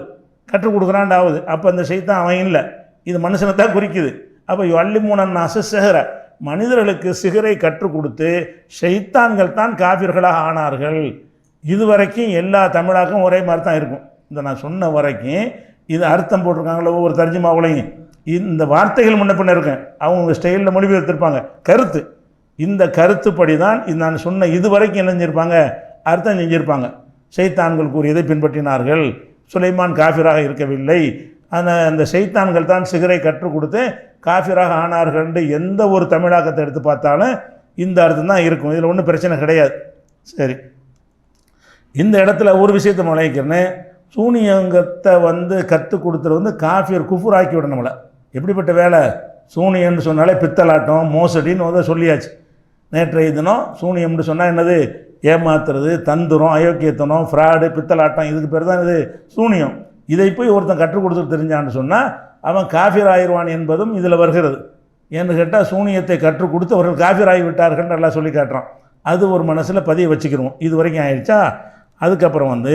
கற்றுக் கொடுக்குறாண்டு ஆகுது. அப்போ அந்த ஷைத்தான் அவன் இல்லை, இது மனுஷனை தான் குறிக்குது. அப்போ அல்லிமுன நாச சிகர, மனிதர்களுக்கு சிகரை கற்றுக் கொடுத்து ஷைத்தான்கள் தான் காஃபிர்களாக ஆனார்கள். இது வரைக்கும் எல்லா தமிழாக்கும் ஒரே மாதிரி தான் இருக்கும். இந்த நான் சொன்ன வரைக்கும் இது அர்த்தம் போட்டிருக்காங்களோ ஒவ்வொரு தர்ஜுமாவுலையும் இந்த வார்த்தைகள் முன்ன பின்ன இருக்கேன், அவங்க ஸ்டைலில் மொழிபெயர்த்திருப்பாங்க கருத்து. இந்த கருத்துப்படி தான் நான் சொன்ன இது வரைக்கும் என்ன செஞ்சிருப்பாங்க? அர்த்தம் செஞ்சிருப்பாங்க. ஷைத்தான்கள் கூறியதை பின்பற்றினார்கள், சுலைமான் காஃபிராக இருக்கவில்லை, அந்த ஷைத்தான்கள் தான் சிகரை கற்றுக் கொடுத்து காஃபிராக ஆனார்கள். எந்த ஒரு தமிழாக்கத்தை எடுத்து பார்த்தாலும் இந்த அர்த்தம் தான் இருக்கும். இதில் ஒன்றும் பிரச்சனை கிடையாது. சரி, இந்த இடத்துல ஒரு விஷயத்தை நுழைக்கிறேன்னு, சூனியங்கத்தை வந்து கற்றுக் கொடுத்துரு வந்து காஃபியர் குஃபுர் ஆக்கி விட நம்மளை. எப்படிப்பட்ட வேலை? சூனியம்னு சொன்னாலே பித்தலாட்டம், மோசடின்னு வந்து சொல்லியாச்சு. நேற்றைய தினம் சூனியம்னு சொன்னால் என்னது? ஏமாத்துறது, தந்துரம், அயோக்கியத்தனம், ஃப்ராடு, பித்தலாட்டம், இதுக்கு பேர் தான் இது சூனியம். இதை போய் ஒருத்தன் கற்றுக் கொடுத்து தெரிஞ்சான்னு சொன்னால் அவன் காஃபிர் ஆயிடுவான் என்பதும் இதில் வருகிறது. ஏன்னு கேட்டால் சூனியத்தை கற்றுக் கொடுத்து அவர்கள் காஃபிராகி விட்டார்கள் நல்லா சொல்லி காட்டுறான். அது ஒரு மனசில் பதிய வச்சுக்கிறோம். இது வரைக்கும் ஆயிடுச்சா. அதுக்கப்புறம் வந்து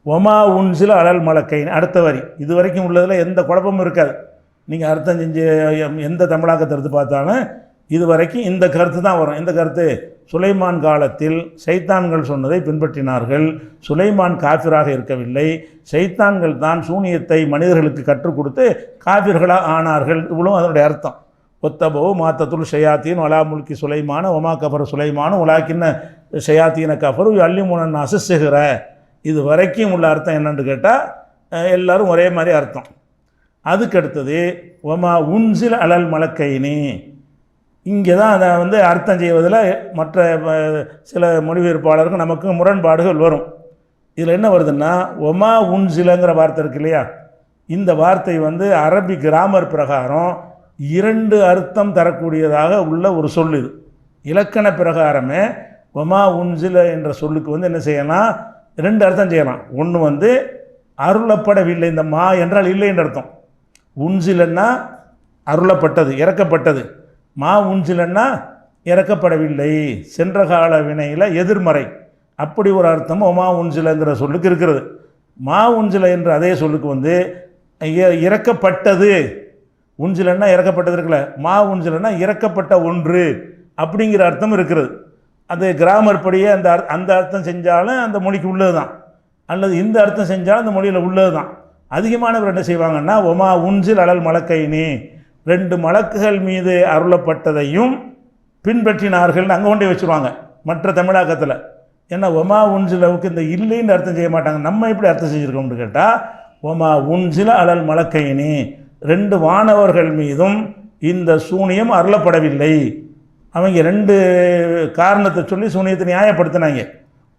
ஒமா உன்சில அலல் மலக்கைன்னு அடுத்த வரி. இது வரைக்கும் உள்ளதில் எந்த குழப்பமும் இருக்காது. நீங்கள் அர்த்தம் செஞ்சு எந்த தமிழாக்கத்தை எடுத்து பார்த்தாலும் இது வரைக்கும் இந்த கருத்து தான் வரும். எந்த கருத்து? சுலைமான் காலத்தில் சைத்தான்கள் சொன்னதை பின்பற்றினார்கள். சுலைமான் காஃபிராக இருக்கவில்லை. சைத்தான்கள் தான் சூனியத்தை மனிதர்களுக்கு கற்றுக் கொடுத்து காஃபிர்களாக ஆனார்கள். இவ்வளோ அதனுடைய அர்த்தம். ஒத்தபோ மாத்தத்துல் ஷயாத்தீன் வலா முல்கி சுலைமான ஒமா கஃபர் சுலைமான உலாக்கின்ன ஷயாத்தீன கஃபரு அல்லிமுனன் அசிசுகிற. இது வரைக்கும் உள்ள அர்த்தம் என்னன்னு கேட்டால் எல்லோரும் ஒரே மாதிரி அர்த்தம். அதுக்கடுத்தது ஒமா உன்சில் அலல் மலக்கைனி. இங்கே தான் அதை வந்து அர்த்தம் செய்வதில் மற்ற சில மொழிபெயர்ப்பாளருக்கு நமக்கு முரண்பாடுகள் வரும். இதில் என்ன வருதுன்னா ஒமா உன்சிலங்கிற வார்த்தை இருக்கு இல்லையா, இந்த வார்த்தை வந்து அரபி கிராமர் பிரகாரம் 2 அர்த்தம் தரக்கூடியதாக உள்ள ஒரு சொல். இது இலக்கண பிரகாரமே ஒமா உன்சில என்ற சொல்லுக்கு வந்து என்ன செய்யலாம், 2 அர்த்தம் செய்யலாம். ஒன்று வந்து அருளப்படவில்லை, இந்த மா என்றால் இல்லை என்ற அர்த்தம். உன்சிலன்னா அருளப்பட்டது, இறக்கப்பட்டது. மா உன்சிலன்னா இறக்கப்படவில்லை, சென்ற கால வினையில் எதிர்மறை. அப்படி ஒரு அர்த்தம் ஒமா உன்சிலங்கிற சொல்லுக்கு இருக்கிறது. மா உன்சில என்ற அதே சொல்லுக்கு வந்து இறக்கப்பட்டது. உன்சிலன்னா இறக்கப்பட்டது இருக்குல்ல, மா உன்சிலன்னா இறக்கப்பட்ட ஒன்று அப்படிங்கிற அர்த்தம் இருக்கிறது. அது கிராமர் படியே அந்த அர்த்தம் செஞ்சாலும் அந்த மொழிக்கு உள்ளது தான், அல்லது இந்த அர்த்தம் செஞ்சாலும் அந்த மொழியில் உள்ளது தான். அதிகமானவர் என்ன செய்வாங்கன்னா ஒமா உன்சில் அலல் மலக்கைனி, 2 மலக்குகள் மீது அருளப்பட்டதையும் பின்பற்றினார்கள் அங்கே கொண்டே வச்சுருவாங்க மற்ற தமிழாக்கத்தில். ஏன்னா ஒமா உன்சிலவுக்கு இந்த இல்லைன்னு அர்த்தம் செய்ய மாட்டாங்க. நம்ம எப்படி அர்த்தம் செஞ்சுருக்கோம்னு கேட்டால் ஒமா உன்சில அலல் மலக்கைனி, 2 வானவர்கள் மீதும் இந்த சூனியம் அருளப்படவில்லை. அவங்க 2 காரணத்தை சொல்லி சூனியத்தை நியாயப்படுத்தினாங்க.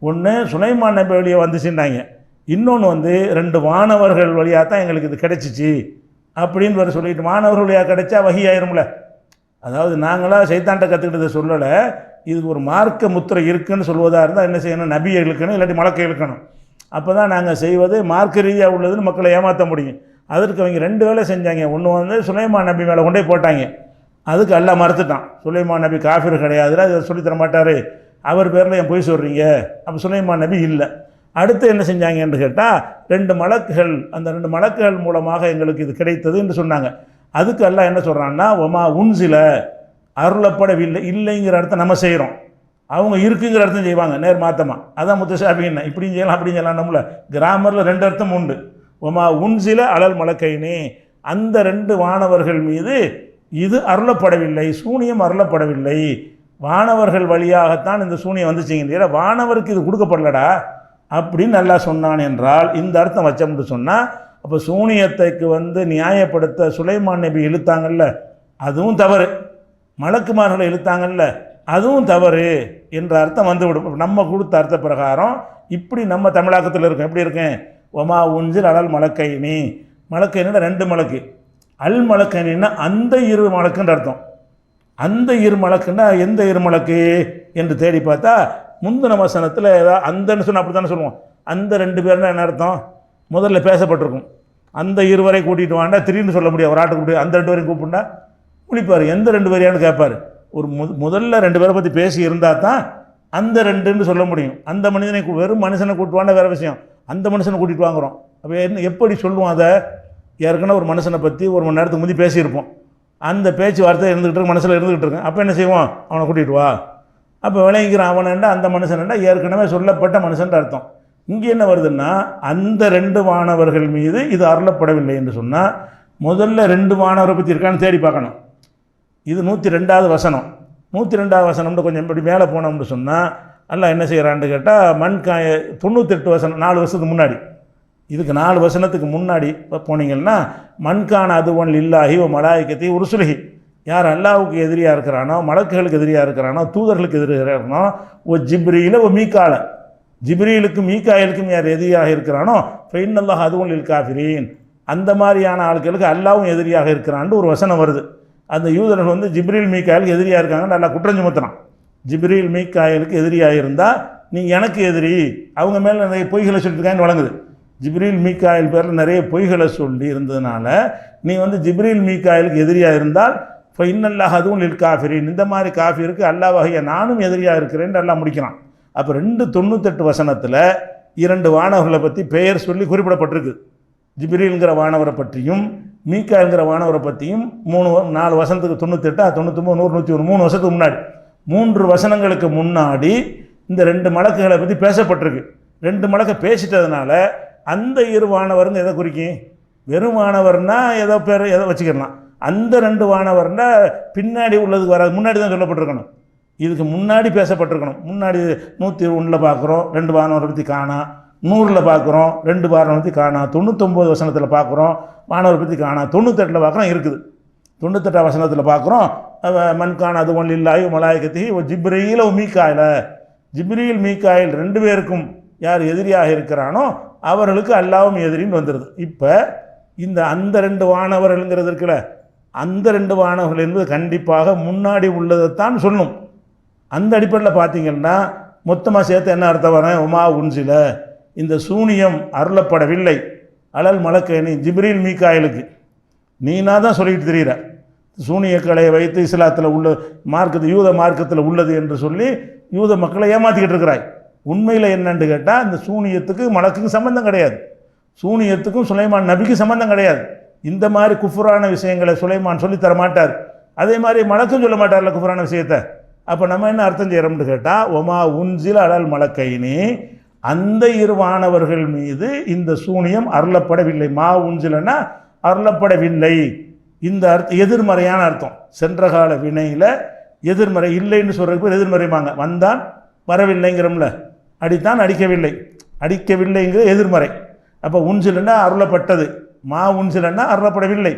ஒன்று சுலைமான் நபி வழியாக வந்துச்சுன்னாங்க, இன்னொன்று வந்து 2 வானவர்கள் வழியாக தான் எங்களுக்கு இது கிடைச்சிச்சு அப்படின்னு வர சொல்லிட்டு, மாணவர்கள் வழியாக கிடைச்சா வகி ஆயிரும்ல. அதாவது நாங்களாக சைத்தான்ட்ட கற்றுக்கிட்டதை சொல்லலை, இது ஒரு மார்க்க முத்திரை இருக்குன்னு சொல்வதாக இருந்தால் என்ன செய்யணும், நபியை இழுக்கணும், இல்லாட்டி மலக்கை இழுக்கணும். அப்போ தான் நாங்கள் செய்வது மார்க்க ரீதியாக உள்ளதுன்னு மக்களை ஏமாற்ற முடியும். அதற்கு அவங்க 2 வேலை செஞ்சாங்க. ஒன்று வந்து சுலைமான் நபி மேலே கொண்டே போட்டாங்க, அதுக்கு அல்லாஹ் மறுத்துட்டான். சுலைமான் நபி காஃபிர் கிடையாதுல, அதை சொல்லித்தர மாட்டார், அவர் பேரில் என் போய் சொல்கிறீங்க, அப்போ சுலைமான் நபி இல்லை. அடுத்து என்ன செஞ்சாங்க என்று கேட்டால் 2 மலக்குகள், அந்த 2 மலக்குகள் மூலமாக எங்களுக்கு இது கிடைத்தது என்று சொன்னாங்க. அதுக்கு அல்லாஹ் என்ன சொல்கிறான்னா ஒமா உன்சில அருளப்படவில்லை, இல்லைங்கிற அர்த்தம் நம்ம செய்கிறோம், அவங்க இருக்குங்கிற அர்த்தம் செய்வாங்க நேர் மாத்தமாக. அதான் முத்தசாபின்னா இப்படியும் செய்யலாம் அப்படியும் செய்யலாம். நம்மள கிராமரில் 2 அர்த்தம் உண்டு. ஒமா உன்சில அலல் மலக்கைனி, அந்த 2 வானவர்கள் மீது இது அருளப்படவில்லை, சூனியம் அருளப்படவில்லை. வானவர்கள் வழியாகத்தான் இந்த சூனியம் வந்துச்சிங்க, வானவருக்கு இது கொடுக்கப்படலடா அப்படின்னு நல்லா சொன்னான் என்றால் இந்த அர்த்தம் வச்சோம்னு சொன்னால், அப்போ சூனியத்தைக்கு வந்து நியாயப்படுத்த சுலைமான் நபி இழுத்தாங்கல்ல, அதுவும் தவறு. மலக்குமார்களை இழுத்தாங்கல்ல, அதுவும் தவறு என்ற அர்த்தம் வந்துவிடும். நம்ம கொடுத்த அர்த்த பிரகாரம் இப்படி நம்ம தமிழாக்கத்தில் இருக்கோம். எப்படி இருக்கேன், ஒமா உன்சில் அலல் மலக்கைனி. மலக்கைனா 2 மலக்கு, அல் மலக்கைனா அந்த 2 மலக்குன்ற அர்த்தம். அந்த 2 மலக்குன்னா எந்த 2 மலக்கு என்று தேடி பார்த்தா முந்தின வசனத்தில் ஏதாவது அந்தன்னு சொன்னால் அப்படி தானே சொல்லுவோம். அந்த 2 பேர்னா என்ன அர்த்தம், முதல்ல பேசப்பட்டிருக்கும். அந்த 2 வரை கூட்டிகிட்டு வாண்டா திடீர்னு சொல்ல முடியாது, ஒரு ஆட்டுக்கு கூட்டி அந்த 2 வரையும் கூப்பிட்டா முடிப்பார். எந்த 2 பேரையான்னு கேட்பார். ஒரு முதல்ல 2 பேரை பற்றி பேசி இருந்தால் தான் அந்த 2ன்னு சொல்ல முடியும். அந்த மனிதனை வெறும் மனுஷனை கூட்டுவாண்டா வேறு விஷயம், அந்த மனுஷனை கூட்டிகிட்டு வாங்குகிறோம். அப்போ என்ன எப்படி சொல்லுவோம், அதை ஏற்கனவே ஒரு மனுஷனை பற்றி 1 மணி நேரத்துக்கு முந்தி பேசியிருப்போம், அந்த பேச்சுவார்த்தை இருந்துக்கிட்டு இருக்கு, மனசில் இருந்துக்கிட்டு இருக்கேன். அப்போ என்ன செய்வோம், அவனை கூட்டிகிட்டு வா. அப்போ விளங்கிக்கிறான் அவனண்டா அந்த மனுஷனண்டா ஏற்கனவே சொல்லப்பட்ட மனுஷன்ற அர்த்தம். இங்கே என்ன வருதுன்னா அந்த 2 வானவர்கள் மீது இது அருளப்படவில்லை என்று சொன்னால் முதல்ல 2 வானவரை பற்றி இருக்கான்னு தேடி பார்க்கணும். இது 102வது வசனம். 102வது வசனம்னு கொஞ்சம் இப்படி மேலே போனோம்னு சொன்னால் அல்லாஹ் என்ன செய்கிறான்னு கேட்டால் 98 வசனம் 4 வருஷத்துக்கு முன்னாடி, இதுக்கு 4 வசனத்துக்கு முன்னாடி போனீங்கன்னா மண்கான அதுவன் இல்லாஹி ஓ மலாய்க்கத்தி உருசுலகி, யார் அல்லாவுக்கு எதிரியாக இருக்கிறானோ, மலக்குகளுக்கு எதிரியாக இருக்கிறானோ, தூதர்களுக்கு எதிராக இருக்கிறானோ, ஓ ஜிப்ரீல ஓ மீகால, ஜிப்ரீலுக்கும் மீகாயிலுக்கும் யார் எதிரியாக இருக்கிறானோ ஃபைன்னல்லாஹ் அதுவன் லில் காஃபிரீன், அந்த மாதிரியான ஆட்களுக்கு அல்லாவும் எதிரியாக இருக்கிறான்னு ஒரு வசனம் வருது. அந்த யூதர்கள் வந்து ஜிப்ரீல் மீகாயிலுக்கு எதிரியாக இருக்காங்கன்னு நல்லா குற்றம் சுமத்துறான். ஜிப்ரீல் மீகாயிலுக்கு எதிரியாக இருந்தால் நீ எனக்கு எதிரி, அவங்க மேலே நிறைய பொய்களை சொல்லியிருக்கான்னு வழங்குது. ஜிப்ரீல் மீகாயில் பேரில் நிறைய பொய்களை சொல்லி இருந்ததுனால நீ வந்து ஜிப்ரீல் மீகாயிலுக்கு எதிரியாக இருந்தால் இப்போ இன்னல்லாஹ் அதுவும் லில் காஃபிரின், இந்த மாதிரி காஃபிருக்கு அல்லாஹ் வகையை நானும் எதிரியாக இருக்கிறேன்னு எல்லாம் முடிக்கிறான். அப்போ 298 வசனத்தில் 2 வானவர்களை பற்றி பெயர் சொல்லி குறிப்பிடப்பட்டிருக்கு. ஜிப்ரீல்ங்கிற வானவரை பற்றியும் மீகாங்கிற வானவரை பற்றியும் 4 வசனத்துக்கு 98, 99, 100, 101 3 வருஷத்துக்கு முன்னாடி 3 வசனங்களுக்கு முன்னாடி இந்த 2 மலக்குகளை பற்றி பேசப்பட்டிருக்கு. 2 மலக்கை பேசிட்டதுனால அந்த 2 வானவருங்க எதை குறிக்கும்? வெறும் வானவர்னா ஏதோ பேர் எதை வச்சுக்கலாம். அந்த 2 வானவர்னா பின்னாடி உள்ளதுக்கு வராது, முன்னாடி தான் சொல்லப்பட்டிருக்கணும். இதுக்கு முன்னாடி பேசப்பட்டிருக்கணும். முன்னாடி 101 பார்க்குறோம் 2 வானவரை பற்றி காணா, 100 பார்க்குறோம் 2 வானவரை பற்றி காணா, 99 வசனத்தில் பார்க்குறோம் வானவரை பற்றி காணா, 98 பார்க்குறோம் இருக்குது. 98 வசனத்தில் பார்க்குறோம் மன்கான் அது ஒன் இல்லாயு மலாயகத்தி ஜிப்ரீல் மீகாயில, ஜிப்ரீல் மீகாயில் 2 பேருக்கும் யார் எதிரியாக இருக்கிறானோ அவர்களுக்கு அல்லாவும் எதிரின்னு வந்துடுது. இப்போ இந்த அந்த 2 வானவர்கள்ங்கிறது இருக்குல்ல, அந்த 2 வானவர்கள் என்பது கண்டிப்பாக முன்னாடி உள்ளதைத்தான் சொல்லும். அந்த அடிப்படையில் பார்த்தீங்கன்னா மொத்தமாக சேர்த்து என்ன அர்த்தம் வரேன்? உமா உன்சில, இந்த சூனியம் அருளப்படவில்லை அலல் மலக்கைனி ஜிப்ரீல் மீகாயிலுக்கு. நீனா தான் சொல்லிட்டு தெரிகிற சூனிய கலையை வைத்து இஸ்லாத்தில் உள்ள மார்க்கத்து யூத மார்க்கத்தில் உள்ளது என்று சொல்லி யூத மக்களை ஏமாற்றிக்கிட்டு இருக்கிறாய். உண்மையில் என்னன்னு கேட்டால் இந்த சூனியத்துக்கு மலக்குக்கும் சம்பந்தம் கிடையாது, சூனியத்துக்கும் சுலைமான் நபிக்கு சம்பந்தம் கிடையாது. இந்த மாதிரி குஃபுரான விஷயங்களை சுலைமான் சொல்லி தர மாட்டார், அதே மாதிரி மலக்கும் சொல்ல மாட்டார்ல குஃபுரான விஷயத்தை. அப்போ நம்ம என்ன அர்த்தம் செய்கிறோம்னு கேட்டால் ஒமா உன்சில் அலல் மலக்கைனி, அந்த 2 வானவர்கள் மீது இந்த சூனியம் அருளப்படவில்லை. மா உன்சிலன்னா அருளப்படவில்லை. இந்த அர்த்தம் எதிர்மறையான அர்த்தம். சென்ற கால வினையில் எதிர்மறை இல்லைன்னு சொல்கிறதுக்கு எதிர்மறைமாங்க. வந்தான் வரவில்லைங்கிறோம்ல, அடித்தான் அடிக்கவில்லை, அடிக்கவில்லைங்கிற எதிர்மறை. அப்போ உன்சிலன்னா அருளப்பட்டது, மா உன்சிலன்னா அருளப்படவில்லை.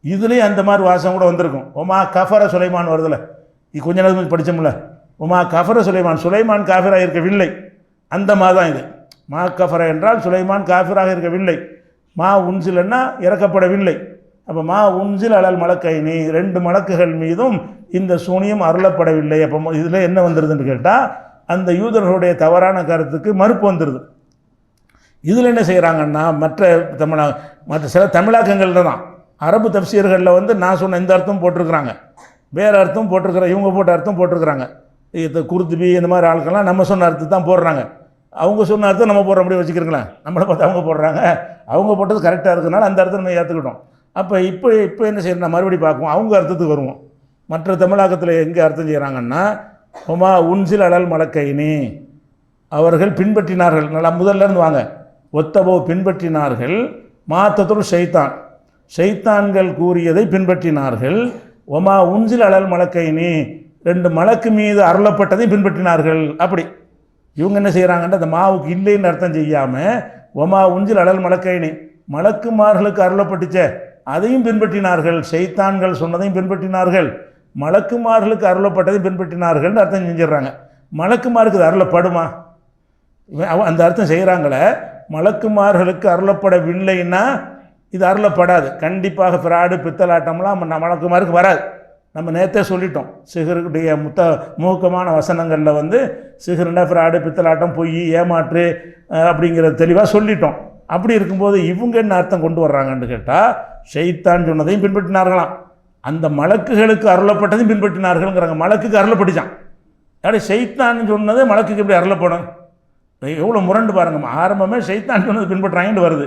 இதுலேயும் அந்த மாதிரி வாசம் கூட வந்திருக்கும். ஒமா கஃபர சுலைமான் வருதில்ல, இது கொஞ்ச நேரம் படித்தோம்ல, ஒமா கஃபர சுலைமான், சுலைமான் காஃபிராக இருக்கவில்லை. அந்த மாதிரி தான் இது. மா கஃபர என்றால் சுலைமான் காஃபிராக இருக்கவில்லை, மா உன்சிலன்னா இறக்கப்படவில்லை. அப்போ மா உன்சில் அலல் மலக்கைனி, 2 மலக்குகள் மீதும் இந்த சூனியம் அருளப்படவில்லை. அப்போ இதில் என்ன வந்துடுதுன்னு கேட்டால் அந்த யூதர்களுடைய தவறான கருத்துக்கு மறுப்பு வந்துடுது. இதில் என்ன செய்கிறாங்கன்னா மற்ற சில தமிழாக்கங்கள்ல தான் அரபு தப்சீர்களில் வந்து நான் சொன்ன இந்த அர்த்தம் போட்டிருக்கிறாங்க, வேறு அர்த்தம் போட்டிருக்கிற இவங்க போட்ட அர்த்தம் போட்டிருக்கிறாங்க. இது குருத்துபி இந்த மாதிரி ஆட்கள்லாம் நம்ம சொன்ன அர்த்தம் தான் போடுறாங்க. அவங்க சொன்ன அர்த்தம் நம்ம போடுற முடியும் வச்சுக்கிறீங்களேன். நம்மளை பார்த்து அவங்க போடுறாங்க, அவங்க போட்டது கரெக்டாக இருக்கிறனால அந்த அர்த்தம் நம்ம ஏற்றுக்கிட்டோம். அப்போ இப்போ என்ன செய்யணும், மறுபடியும் பார்க்குவோம், அவங்க அர்த்தத்துக்கு வருவோம். மற்ற தமிழாக்கத்தில் எங்கே அர்த்தம் செய்கிறாங்கன்னா ஒமா உன்சில் அலல் மலக்கைனி, அவர்கள் பின்பற்றினார்கள். நல்லா முதல்ல இருந்து வாங்க, ஒத்தபோ பின்பற்றினார்கள், மாத்தத்துள் ஷைத்தான், ஷைத்தான்கள் கூறியதை பின்பற்றினார்கள். ஒமா உன்சில் அலல் மலக்கைனி, 2 மலக்கு மீது அருளப்பட்டதை பின்பற்றினார்கள். அப்படி இவங்க என்ன செய்கிறாங்கன்னா அந்த மாவுக்கு இல்லைன்னு அர்த்தம் செய்யாமல் ஒமா உன்சில் அலல் மலக்கைனி, மலக்குமார்களுக்கு அருளப்பட்டுச்சே அதையும் பின்பற்றினார்கள், ஷைத்தான்கள் சொன்னதையும் பின்பற்றினார்கள், மலக்குமார்களுக்கு அருளப்பட்டதையும் பின்பற்றினார்கள்னு அர்த்தம் செஞ்சிடறாங்க. மலக்குமாருக்கு இது அருளப்படுமா? அந்த அர்த்தம் செய்கிறாங்களே, மலக்குமார்களுக்கு அருளப்படவில்லைன்னா இது அருளப்படாது. கண்டிப்பாக ஃப்ராடு பித்தலாட்டம்லாம் மலக்குமாருக்கு வராது. நம்ம நேற்றே சொல்லிட்டோம், சிகருடைய மூக்கமான வசனங்களில் வந்து சிகருண்டா ஃப்ராடு பித்தலாட்டம் பொய் ஏமாற்று அப்படிங்கிறத தெளிவாக சொல்லிட்டோம். அப்படி இருக்கும்போது இவங்க என்ன அர்த்தம் கொண்டு வர்றாங்கன்னு கேட்டால் ஷைத்தான் சொன்னதையும் பின்பற்றினார்களாம், அந்த மலக்குகளுக்கு அருளப்பட்டதையும் பின்பற்றினார்கள்ங்கிறாங்க. மலக்குக்கு அருளப்பட்டுச்சான், அப்படி ஷைத்தான் சொன்னதை மலக்குக்கு எப்படி அருளப்படும்? எவ்வளோ முரண்டு பாருங்க. ஆரம்பமே ஷைத்தான் சொன்னதை பின்பற்றாங்கன்னு வருது,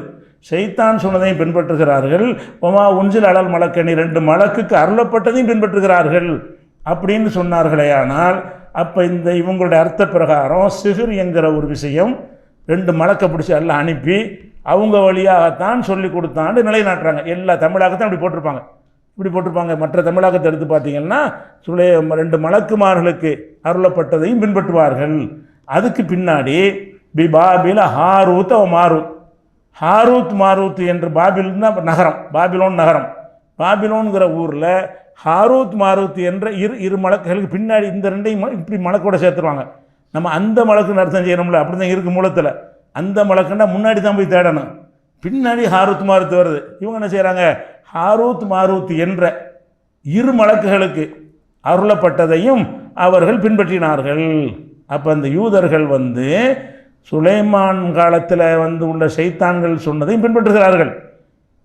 ஷைத்தான் சொன்னதையும் பின்பற்றுகிறார்கள். ஒமா உன்சில் அலல் மலக்கணி, 2 மலக்குக்கு அருளப்பட்டதையும் பின்பற்றுகிறார்கள் அப்படின்னு சொன்னார்களே. ஆனால் அப்போ இந்த இவங்களுடைய அர்த்த பிரகாரம் சிஹர் என்கிற ஒரு விஷயம் 2 மலக்கை பிடிச்சி எல்லாம் அனுப்பி அவங்க வழியாகத்தான் சொல்லி கொடுத்தான்னு நிலைநாட்டுறாங்க. எல்லா தமிழாக்கத்தையும் அப்படி போட்டிருப்பாங்க, இப்படி போட்டிருப்பாங்க. மற்ற தமிழாக்கத்தை எடுத்து பார்த்தீங்கன்னா 2 மலக்குமார்களுக்கு அருளப்பட்டதையும் பின்பற்றுவார்கள். அதுக்கு பின்னாடி பாபில ஹாரூத் மாரூத், ஹாரூத் மாரூத் என்று பாபில்னா நகரம், பாபிலோன் நகரம், பாபிலோன்கிற ஊரில் ஹாரூத் மாரூத் என்ற இரு மலக்குகளுக்கு பின்னாடி இந்த 2ஐயும் இப்படி மலக்கோட சேர்த்துருவாங்க. நம்ம அந்த மலக்குன்னு அர்த்தம் செய்யணும்ல, அப்படி தான் இருக்குது மூலத்தில். அந்த மலக்குன்னா முன்னாடி தான் போய் தேடணும், பின்னாடி ஹாரூத் மாரூத் வருது. இவங்க என்ன செய்கிறாங்க, ஹாரூத் மாரூத் என்ற 2 மலக்குகளுக்கு அருளப்பட்டதையும் அவர்கள் பின்பற்றினார்கள். அப்போ அந்த யூதர்கள் வந்து சுலைமான் காலத்தில் வந்து உள்ள ஷைத்தான்கள் சொன்னதையும் பின்பற்றுகிறார்கள்.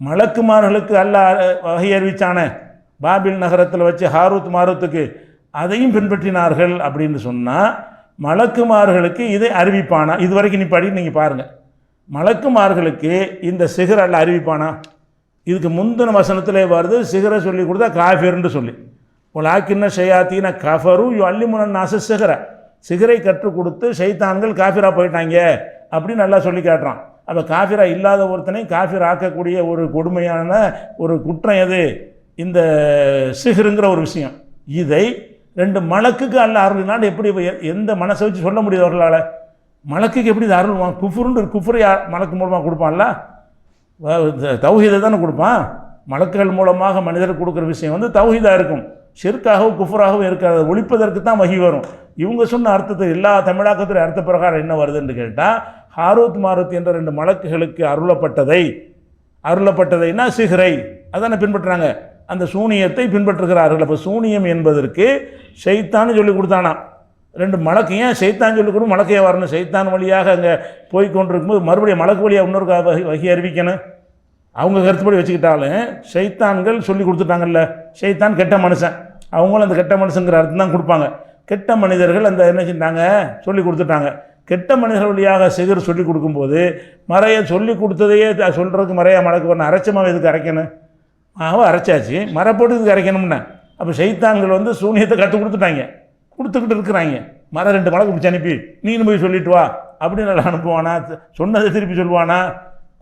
மலக்குமார்களுக்கு அல்லாஹ் வகை அறிவிச்சான பாபில் நகரத்தில் வச்சு ஹாரூத் மாரூத்துக்கு அதையும் பின்பற்றினார்கள் அப்படின்னு சொன்னால் மலக்குமார்களுக்கு இதை அறிவிப்பானா? இது வரைக்கும் நீ படி நீங்கள் பாருங்கள். மலக்குமார்களுக்கு இந்த சிகர் அல்ல அறிவிப்பானா? இதுக்கு முந்தின வசனத்திலே வருது சிகரை சொல்லி கொடுத்தா காஃபிர்ன்னு சொல்லி. உலாக்கின்ன ஷயாத்தீன கஃபரு அல்லிமுன நாச சிகரை கற்றுக் கொடுத்து ஷைத்தான்கள் காஃபிரா போயிட்டாங்க அப்படின்னு நல்லா சொல்லி காட்டுறான். அப்போ காஃபிரா இல்லாத ஒருத்தனை காஃபிர் ஆக்கக்கூடிய ஒரு கொடுமையான ஒரு குற்றம் எது? இந்த சிகருங்கிற ஒரு விஷயம். இதை ரெண்டு மலக்குக்கு அல்ல அருளினான்னு எப்படி எந்த மனசை வச்சு சொல்ல முடியுது அவர்களால்? மலக்குக்கு எப்படி இது அருள்வான்? குஃபுரை மலக்கு மூலமாக கொடுப்பான்ல, தௌஹீதை தானே கொடுப்பான். மலக்குகள் மூலமாக மனிதருக்கு கொடுக்குற விஷயம் வந்து தௌஹீதாக இருக்கும், ஷிர்காகவும் குஃபராகவும் இருக்காது. ஒழிப்பதற்கு தான் வகி வரும். இவங்க சொன்ன அர்த்தத்தை எல்லா தமிழாக்கத்துடைய அர்த்த பிரகாரம் என்ன வருதுன்னு கேட்டால், ஹாரூத் மாரூத் என்ற ரெண்டு மலக்குகளுக்கு அருளப்பட்டதைன்னா சிகரை அதானே பின்பற்றுறாங்க, அந்த சூனியத்தை பின்பற்றுகிறார்கள். அப்போ சூனியம் என்பதற்கு ஷைத்தான்னு சொல்லி கொடுத்தானா? ரெண்டு மலக்கு ஏன் ஷைத்தான் சொல்லி கொடுக்கும்? மலக்கையே வரணும். ஷைத்தான் வழியாக அங்கே போய் கொண்டிருக்கும்போது மறுபடியும் மலக்கு வழியாக இன்னொரு வகை அறிவிக்கணும். அவங்க கருத்துப்படி வச்சுக்கிட்டாலும் ஷைத்தான்கள் சொல்லி கொடுத்துட்டாங்கல்ல. ஷைத்தான் கெட்ட மனுஷன், அவங்களும் அந்த கெட்ட மனுஷங்கிற அர்த்தம் தான் கொடுப்பாங்க. கெட்ட மனிதர்கள் அந்த என்ன செஞ்சாங்க? சொல்லி கொடுத்துட்டாங்க. கெட்ட மனிதர்கள் வழியாக சிகர் சொல்லி கொடுக்கும்போது மறைய சொல்லி கொடுத்ததையே சொல்கிறதுக்கு மறையா மலக்கு வரணும். அரைச்சமாக இதுக்கு அரைக்கணும், அரைச்சாச்சு, மரப்போட்டு இதுக்கு அரைக்கணும்னா. அப்போ ஷைத்தான்கள் வந்து சூனியத்தை கற்றுக் கொடுத்துக்கிட்டு இருக்கிறாங்க. ரெண்டு மலக்கு பிடிச்சி அனுப்பி நீனு போய் சொல்லிட்டு வா அப்படின்னு நல்லா அனுப்புவானா? சொன்னதை திருப்பி சொல்லுவானா?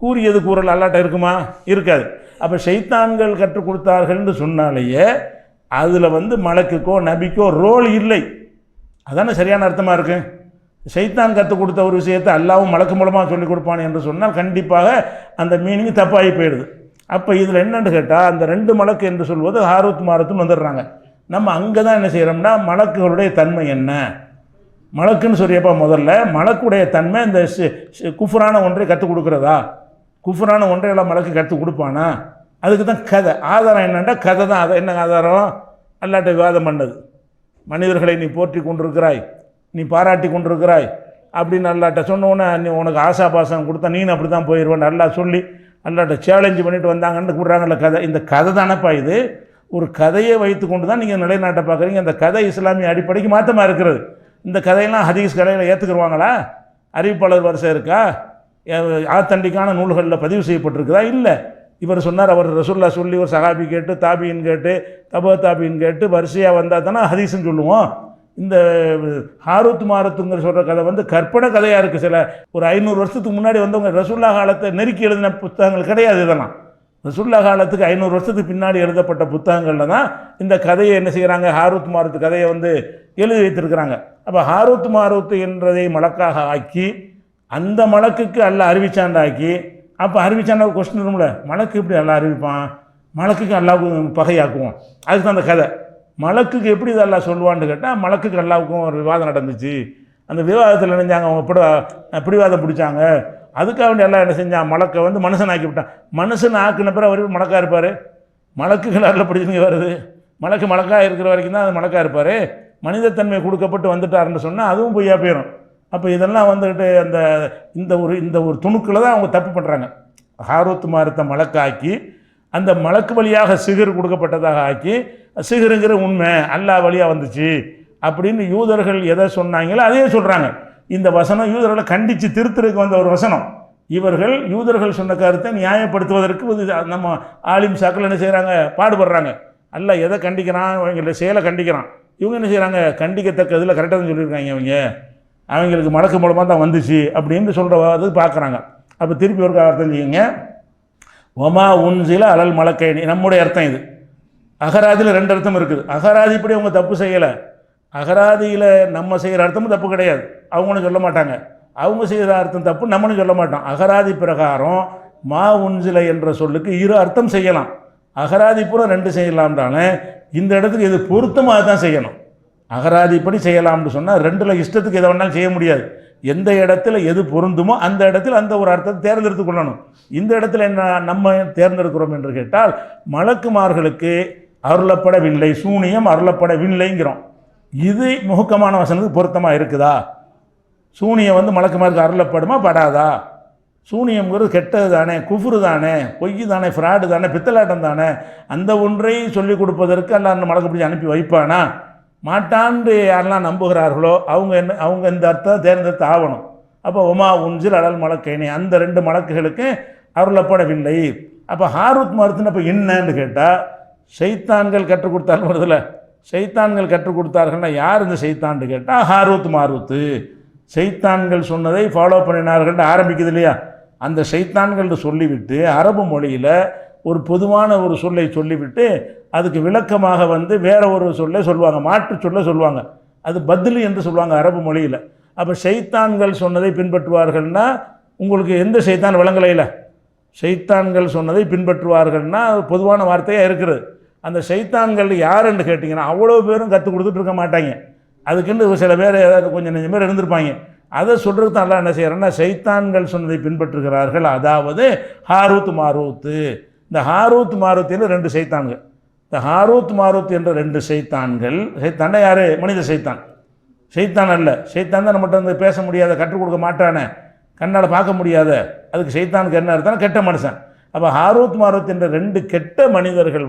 கூறியது கூறல் அல்லாட்ட இருக்குமா? இருக்காது. அப்போ ஷைத்தான்கள் கற்றுக் கொடுத்தார்கள்னு சொன்னாலேயே அதில் வந்து மலக்குக்கோ நபிக்கோ ரோல் இல்லை. அதானே சரியான அர்த்தமாக இருக்கு. ஷைத்தான் கற்றுக் கொடுத்த ஒரு விஷயத்தை அல்லாவும் மலக்கு மூலமாக சொல்லிக் கொடுப்பான் என்று சொன்னால் கண்டிப்பாக அந்த மீனிங் தப்பாகி போயிடுது. அப்போ இதில் என்னென்னு கேட்டால், அந்த ரெண்டு மலக்கு என்று சொல்வது ஹாரூத் மாரூத்துன்னு வந்துடுறாங்க. நம்ம அங்கே தான் என்ன செய்கிறோம்னா, மலக்குகளுடைய தன்மை என்ன? மலக்குன்னு சொல்லியப்பா முதல்ல மலக்குடைய தன்மை இந்த குஃபுரான ஒன்றை கற்றுக் கொடுக்குறதா? குஃபுரான ஒன்றை எல்லாம் மலக்கு கற்றுக் கொடுப்பானா? அதுக்கு தான் கதை. ஆதாரம் என்னென்னா கதை தான். அதை என்ன ஆதாரம்? அல்லாட்ட விவாதம் பண்ணது. மனிதர்களை நீ போற்றி கொண்டிருக்கிறாய், நீ பாராட்டி கொண்டிருக்கிறாய் அப்படின்னு அல்லாட்ட சொன்னோன்னே நீ உனக்கு ஆசா பாசம் கொடுத்தா நீனு அப்படி தான் போயிடுவேன் நல்லா சொல்லி அல்லாட்ட சேலஞ்சு பண்ணிட்டு வந்தாங்கன்னு கூடுறாங்கல்ல கதை. இந்த கதை தானேப்பா இது. ஒரு கதையை வைத்து கொண்டு தான் நீங்கள் நிலைநாட்ட பார்க்குறீங்க. அந்த கதை இஸ்லாமிய அடிப்படைக்கு மாற்றமாக இருக்கிறது. இந்த கதையெல்லாம் ஹதீஸ் கதையில் ஏற்றுக்குருவாங்களா? அறிவிப்பாளர் வரிசை இருக்கா? ஆத்தண்டிக்கான நூல்களில் பதிவு செய்யப்பட்டிருக்குதா? இல்லை. இவர் சொன்னார், அவர் ரசூல்லா சொல்லி ஒரு சஹாபி கேட்டு தாபின்னு கேட்டு தாபின்னு கேட்டு வரிசையாக வந்தால் தானே ஹதீஸ்ன்னு சொல்லுவோம். இந்த ஹாரூத் மாரூத்துங்கிற சொல்கிற கதை வந்து கற்பனை கதையாக இருக்குது. சில ஒரு 500 வருஷத்துக்கு முன்னாடி வந்தவங்க ரசூல்லா காலத்தை நெருக்கி எழுதின புத்தகங்கள் கிடையாது. இதெல்லாம் ரசூல்லா காலத்துக்கு 500 வருஷத்துக்கு பின்னாடி எழுதப்பட்ட புத்தகங்களில் தான் இந்த கதையை என்ன செய்கிறாங்க, ஹாரூத் மாரூத் கதையை வந்து எழுதி வைத்திருக்கிறாங்க. அப்போ ஹாரூத் மாரூத் என்றதை மலக்காக ஆக்கி அந்த மலக்குக்கு அல்ல அறிவிச்சாண்டாக்கி, அப்போ அறிவிச்சாண்டா ஒரு கொஸ்டின் இருக்கும்ல, மலக்கு எப்படி அல்ல அறிவிப்பான்? மலக்குக்கு அல்லாவுக்கும் பகையாக்குவோம். அதுக்கு தான் அந்த கதை. மலக்குக்கு எப்படி இதெல்லாம் சொல்லுவான்னு கேட்டால், மலக்குக்கு அல்லாவுக்கும் ஒரு விவாதம் நடந்துச்சு. அந்த விவாதத்தில் நினைஞ்சாங்க, அவங்க பிடிவாதம் பிடிச்சாங்க. அதுக்காக வேண்டி எல்லாம் என்ன செஞ்சான், மலக்கை வந்து மனுஷன் ஆக்கி விட்டான். மனுஷன் ஆக்கின பிறகு அவர் மலக்காக இருப்பார். மலக்குகள் அல்ல பிடிச்சுங்க வருது. மலக்காக இருக்கிற வரைக்கும் தான் அது மலக்காக இருப்பார். மனிதத்தன்மை கொடுக்கப்பட்டு வந்துட்டாருன்னு சொன்னால் அதுவும் பொய்யா போயிடும். அப்போ இதெல்லாம் வந்துக்கிட்டு இந்த ஒரு துணுக்கில் தான் அவங்க தப்பு பண்ணுறாங்க. ஹாரூத் மாரூத்தை மலக்காக்கி அந்த மலக்கு வழியாக சிகர் கொடுக்கப்பட்டதாக ஆக்கி, சிகருங்கிற உண்மை அல்லா வழியாக வந்துச்சு அப்படின்னு யூதர்கள் எதை சொன்னாங்களோ அதே சொல்கிறாங்க. இந்த வசனம் யூதர்களை கண்டித்து திருத்துறதுக்கு வந்த ஒரு வசனம். இவர்கள் யூதர்கள் சொன்ன கருத்தை நியாயப்படுத்துவதற்கு நம்ம ஆலிம் சாக்கள் என்ன செய்கிறாங்க, பாடுபடுறாங்க. அல்ல எதை கண்டிக்கிறான், இவங்களை செயலை கண்டிக்கிறான். இவங்க என்ன செய்கிறாங்க, கண்டிக்கத்தக்க இதில் கரெக்டாக தான் சொல்லியிருக்காங்க. அவங்களுக்கு மலக்கு மூலமாக தான் வந்துச்சு அப்படின்னு சொல்கிறது பார்க்குறாங்க. அப்போ திருப்பி ஒரு அர்த்தம் செய்யுங்க. ஒமா உன்சில அலல் மலக்கைனி, நம்முடைய அர்த்தம் இது. அகராதியில் 2 அர்த்தம் இருக்குது. அகராதிப்படி அவங்க தப்பு செய்யலை. அகராதியில் நம்ம செய்கிற அர்த்தமும் தப்பு கிடையாது, அவங்களும் சொல்ல மாட்டாங்க. அவங்க செய்கிற அர்த்தம் தப்பு, நம்மளும் சொல்ல மாட்டோம். அகராதி பிரகாரம் மா உன்சில என்ற சொல்லுக்கு 2 அர்த்தம் செய்யலாம். அகராதி பூரா 2 செய்யலாம்னாலே இந்த இடத்துக்கு எது பொருத்தமாக தான் செய்யணும். அகராதிப்படி செய்யலாம்னு சொன்னால் 2ல் இஷ்டத்துக்கு எதை வேணாலும் செய்ய முடியாது. எந்த இடத்துல எது பொருந்துமோ அந்த இடத்துல அந்த ஒரு அர்த்தத்தை தேர்ந்தெடுத்து கொள்ளணும். இந்த இடத்துல என்ன நம்ம தேர்ந்தெடுக்கிறோம் என்று கேட்டால், மலக்குமார்களுக்கு அருளப்படவில்லை, சூனியம் அருளப்படவில்லைங்கிறோம். இது முகக்கமான வசனத்துக்கு பொருத்தமாக இருக்குதா? சூனியம் வந்து மலக்குமாருக்கு அருளப்படுமா படாதா? சூனியம்ங்கிறது கெட்டது தானே, குஃப்ரு தானே, பொய் தானே, ஃப்ராடு தானே, பித்தலாட்டம் தானே, அந்த ஒன்றை சொல்லிக் கொடுப்பதற்கு அல்லாஹ் அந்த மலக்கு பிடிச்சி அனுப்பி வைப்பானா? மாட்டான்னு யாரெல்லாம் நம்புகிறார்களோ அவங்க இந்த அர்த்தம் தேர்ந்தெடுத்து ஆகணும். அப்போ ஒமா உன்சில் அடல் மலக்கைனே, அந்த 2 மலக்குகளுக்கு அருளப்படவில்லை. அப்போ ஹாரூத் மாருத்துன்னு அப்போ என்னன்னு கேட்டால், ஷைத்தான்கள் கற்றுக் கொடுத்தாலும் வருதுல, ஷைத்தான்கள் கற்றுக் கொடுத்தார்கள்னா யார் இந்த ஷைத்தான்னு கேட்டால் ஹாரூத் மாருத்து. ஷைத்தான்கள் சொன்னதை ஃபாலோ பண்ணினார்கள் ஆரம்பிக்குது இல்லையா, அந்த ஷைத்தான்கள்னு சொல்லிவிட்டு அரபு மொழியில் ஒரு பொதுவான ஒரு சொல்லை சொல்லிவிட்டு அதுக்கு விளக்கமாக வேற ஒரு சொல்லை சொல்லுவாங்க, மாற்று சொல்ல சொல்லுவாங்க. அது பத்லி என்று சொல்லுவாங்க அரபு மொழியில். அப்போ ஷைத்தான்கள் சொன்னதை பின்பற்றுவார்கள்னா உங்களுக்கு எந்த ஷைத்தான் விளங்கலையில், ஷைத்தான்கள் சொன்னதை பின்பற்றுவார்கள்னா பொதுவான வார்த்தையாக இருக்கிறது. அந்த ஷைத்தான்கள் யாருன்னு கேட்டிங்கன்னா அவ்வளோ பேரும் கற்றுக் கொடுத்துட்டு இருக்க மாட்டாங்க. அதுக்குன்னு சில பேர் ஏதாவது கொஞ்சம் நெஞ்சம் பேர் இருந்திருப்பாங்க. அதை சொல்கிறதுக்கு தான் எல்லாம் என்ன செய்கிறேன்னா ஷைத்தான்கள் சொன்னதை பின்பற்றுகிறார்கள். அதாவது ஹாரூத் மாரூத்து. இந்த ஹாரூத் மாரூத்தின்னு 2 ஷைத்தான்கள். இந்த ஹாரூத் மாரூத் என்ற 2 ஷைத்தான்கள், ஷைத்தான யார்? மனித ஷைத்தான். ஷைத்தான் அல்ல, ஷைத்தான் தான் நம்மகிட்ட பேச முடியாத, கற்றுக் கொடுக்க மாட்டானே, கண்ணால் பார்க்க முடியாத, அதுக்கு ஷைத்தானுக்கு என்ன அர்த்தம்? கெட்ட மனுஷன். அப்போ ஹாரூத் மாரூத் என்ற 2 கெட்ட மனிதர்கள்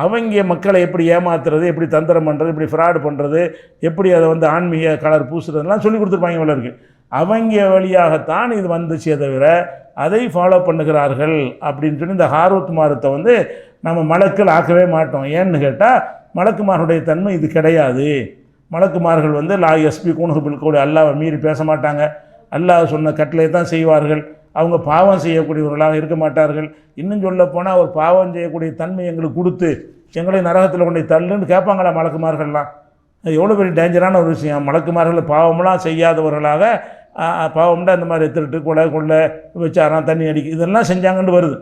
அவங்க மக்களை எப்படி ஏமாத்துறது, எப்படி தந்திரம் பண்ணுறது, எப்படி ஃப்ராடு பண்ணுறது, எப்படி அதை ஆன்மீக கலர் பூசுறதுலாம் சொல்லி கொடுத்துருப்பாங்க இவங்களுக்கு. அவங்க வழியாகத்தான் இது வந்துச்சே தவிர அதை ஃபாலோ பண்ணுகிறார்கள் அப்படின்னு சொல்லி இந்த ஹாரூத் மாருத்தை நம்ம மலக்கள் ஆக்கவே மாட்டோம். ஏன்னு கேட்டால் மலக்குமார்களுடைய தன்மை இது கிடையாது. மலக்குமார்கள் லா எஸ்பி கூணுபில் கூட அல்லாவை மீறி பேச மாட்டாங்க. அல்லாஹ் சொன்ன கட்டளை தான் செய்வார்கள். அவங்க பாவம் செய்யக்கூடியவர்களாக இருக்க மாட்டார்கள். இன்னும் சொல்ல போனால் ஒரு பாவம் செய்யக்கூடிய தன்மை எங்களுக்கு கொடுத்து எங்களை நரகத்தில் கொண்டு தள்ளுன்னு கேட்பாங்களா மலக்குமார்கள்லாம்? எவ்வளோ பெரிய டேஞ்சரான ஒரு விஷயம். மலக்குமார்கள் பாவமெல்லாம் செய்யாதவர்களாக பாவம்டா இந்த மாதிரி திருட்டு கொள்ளை விசாரம் தண்ணி அடிக்க இதெல்லாம் செஞ்சாங்கன்னு வருது.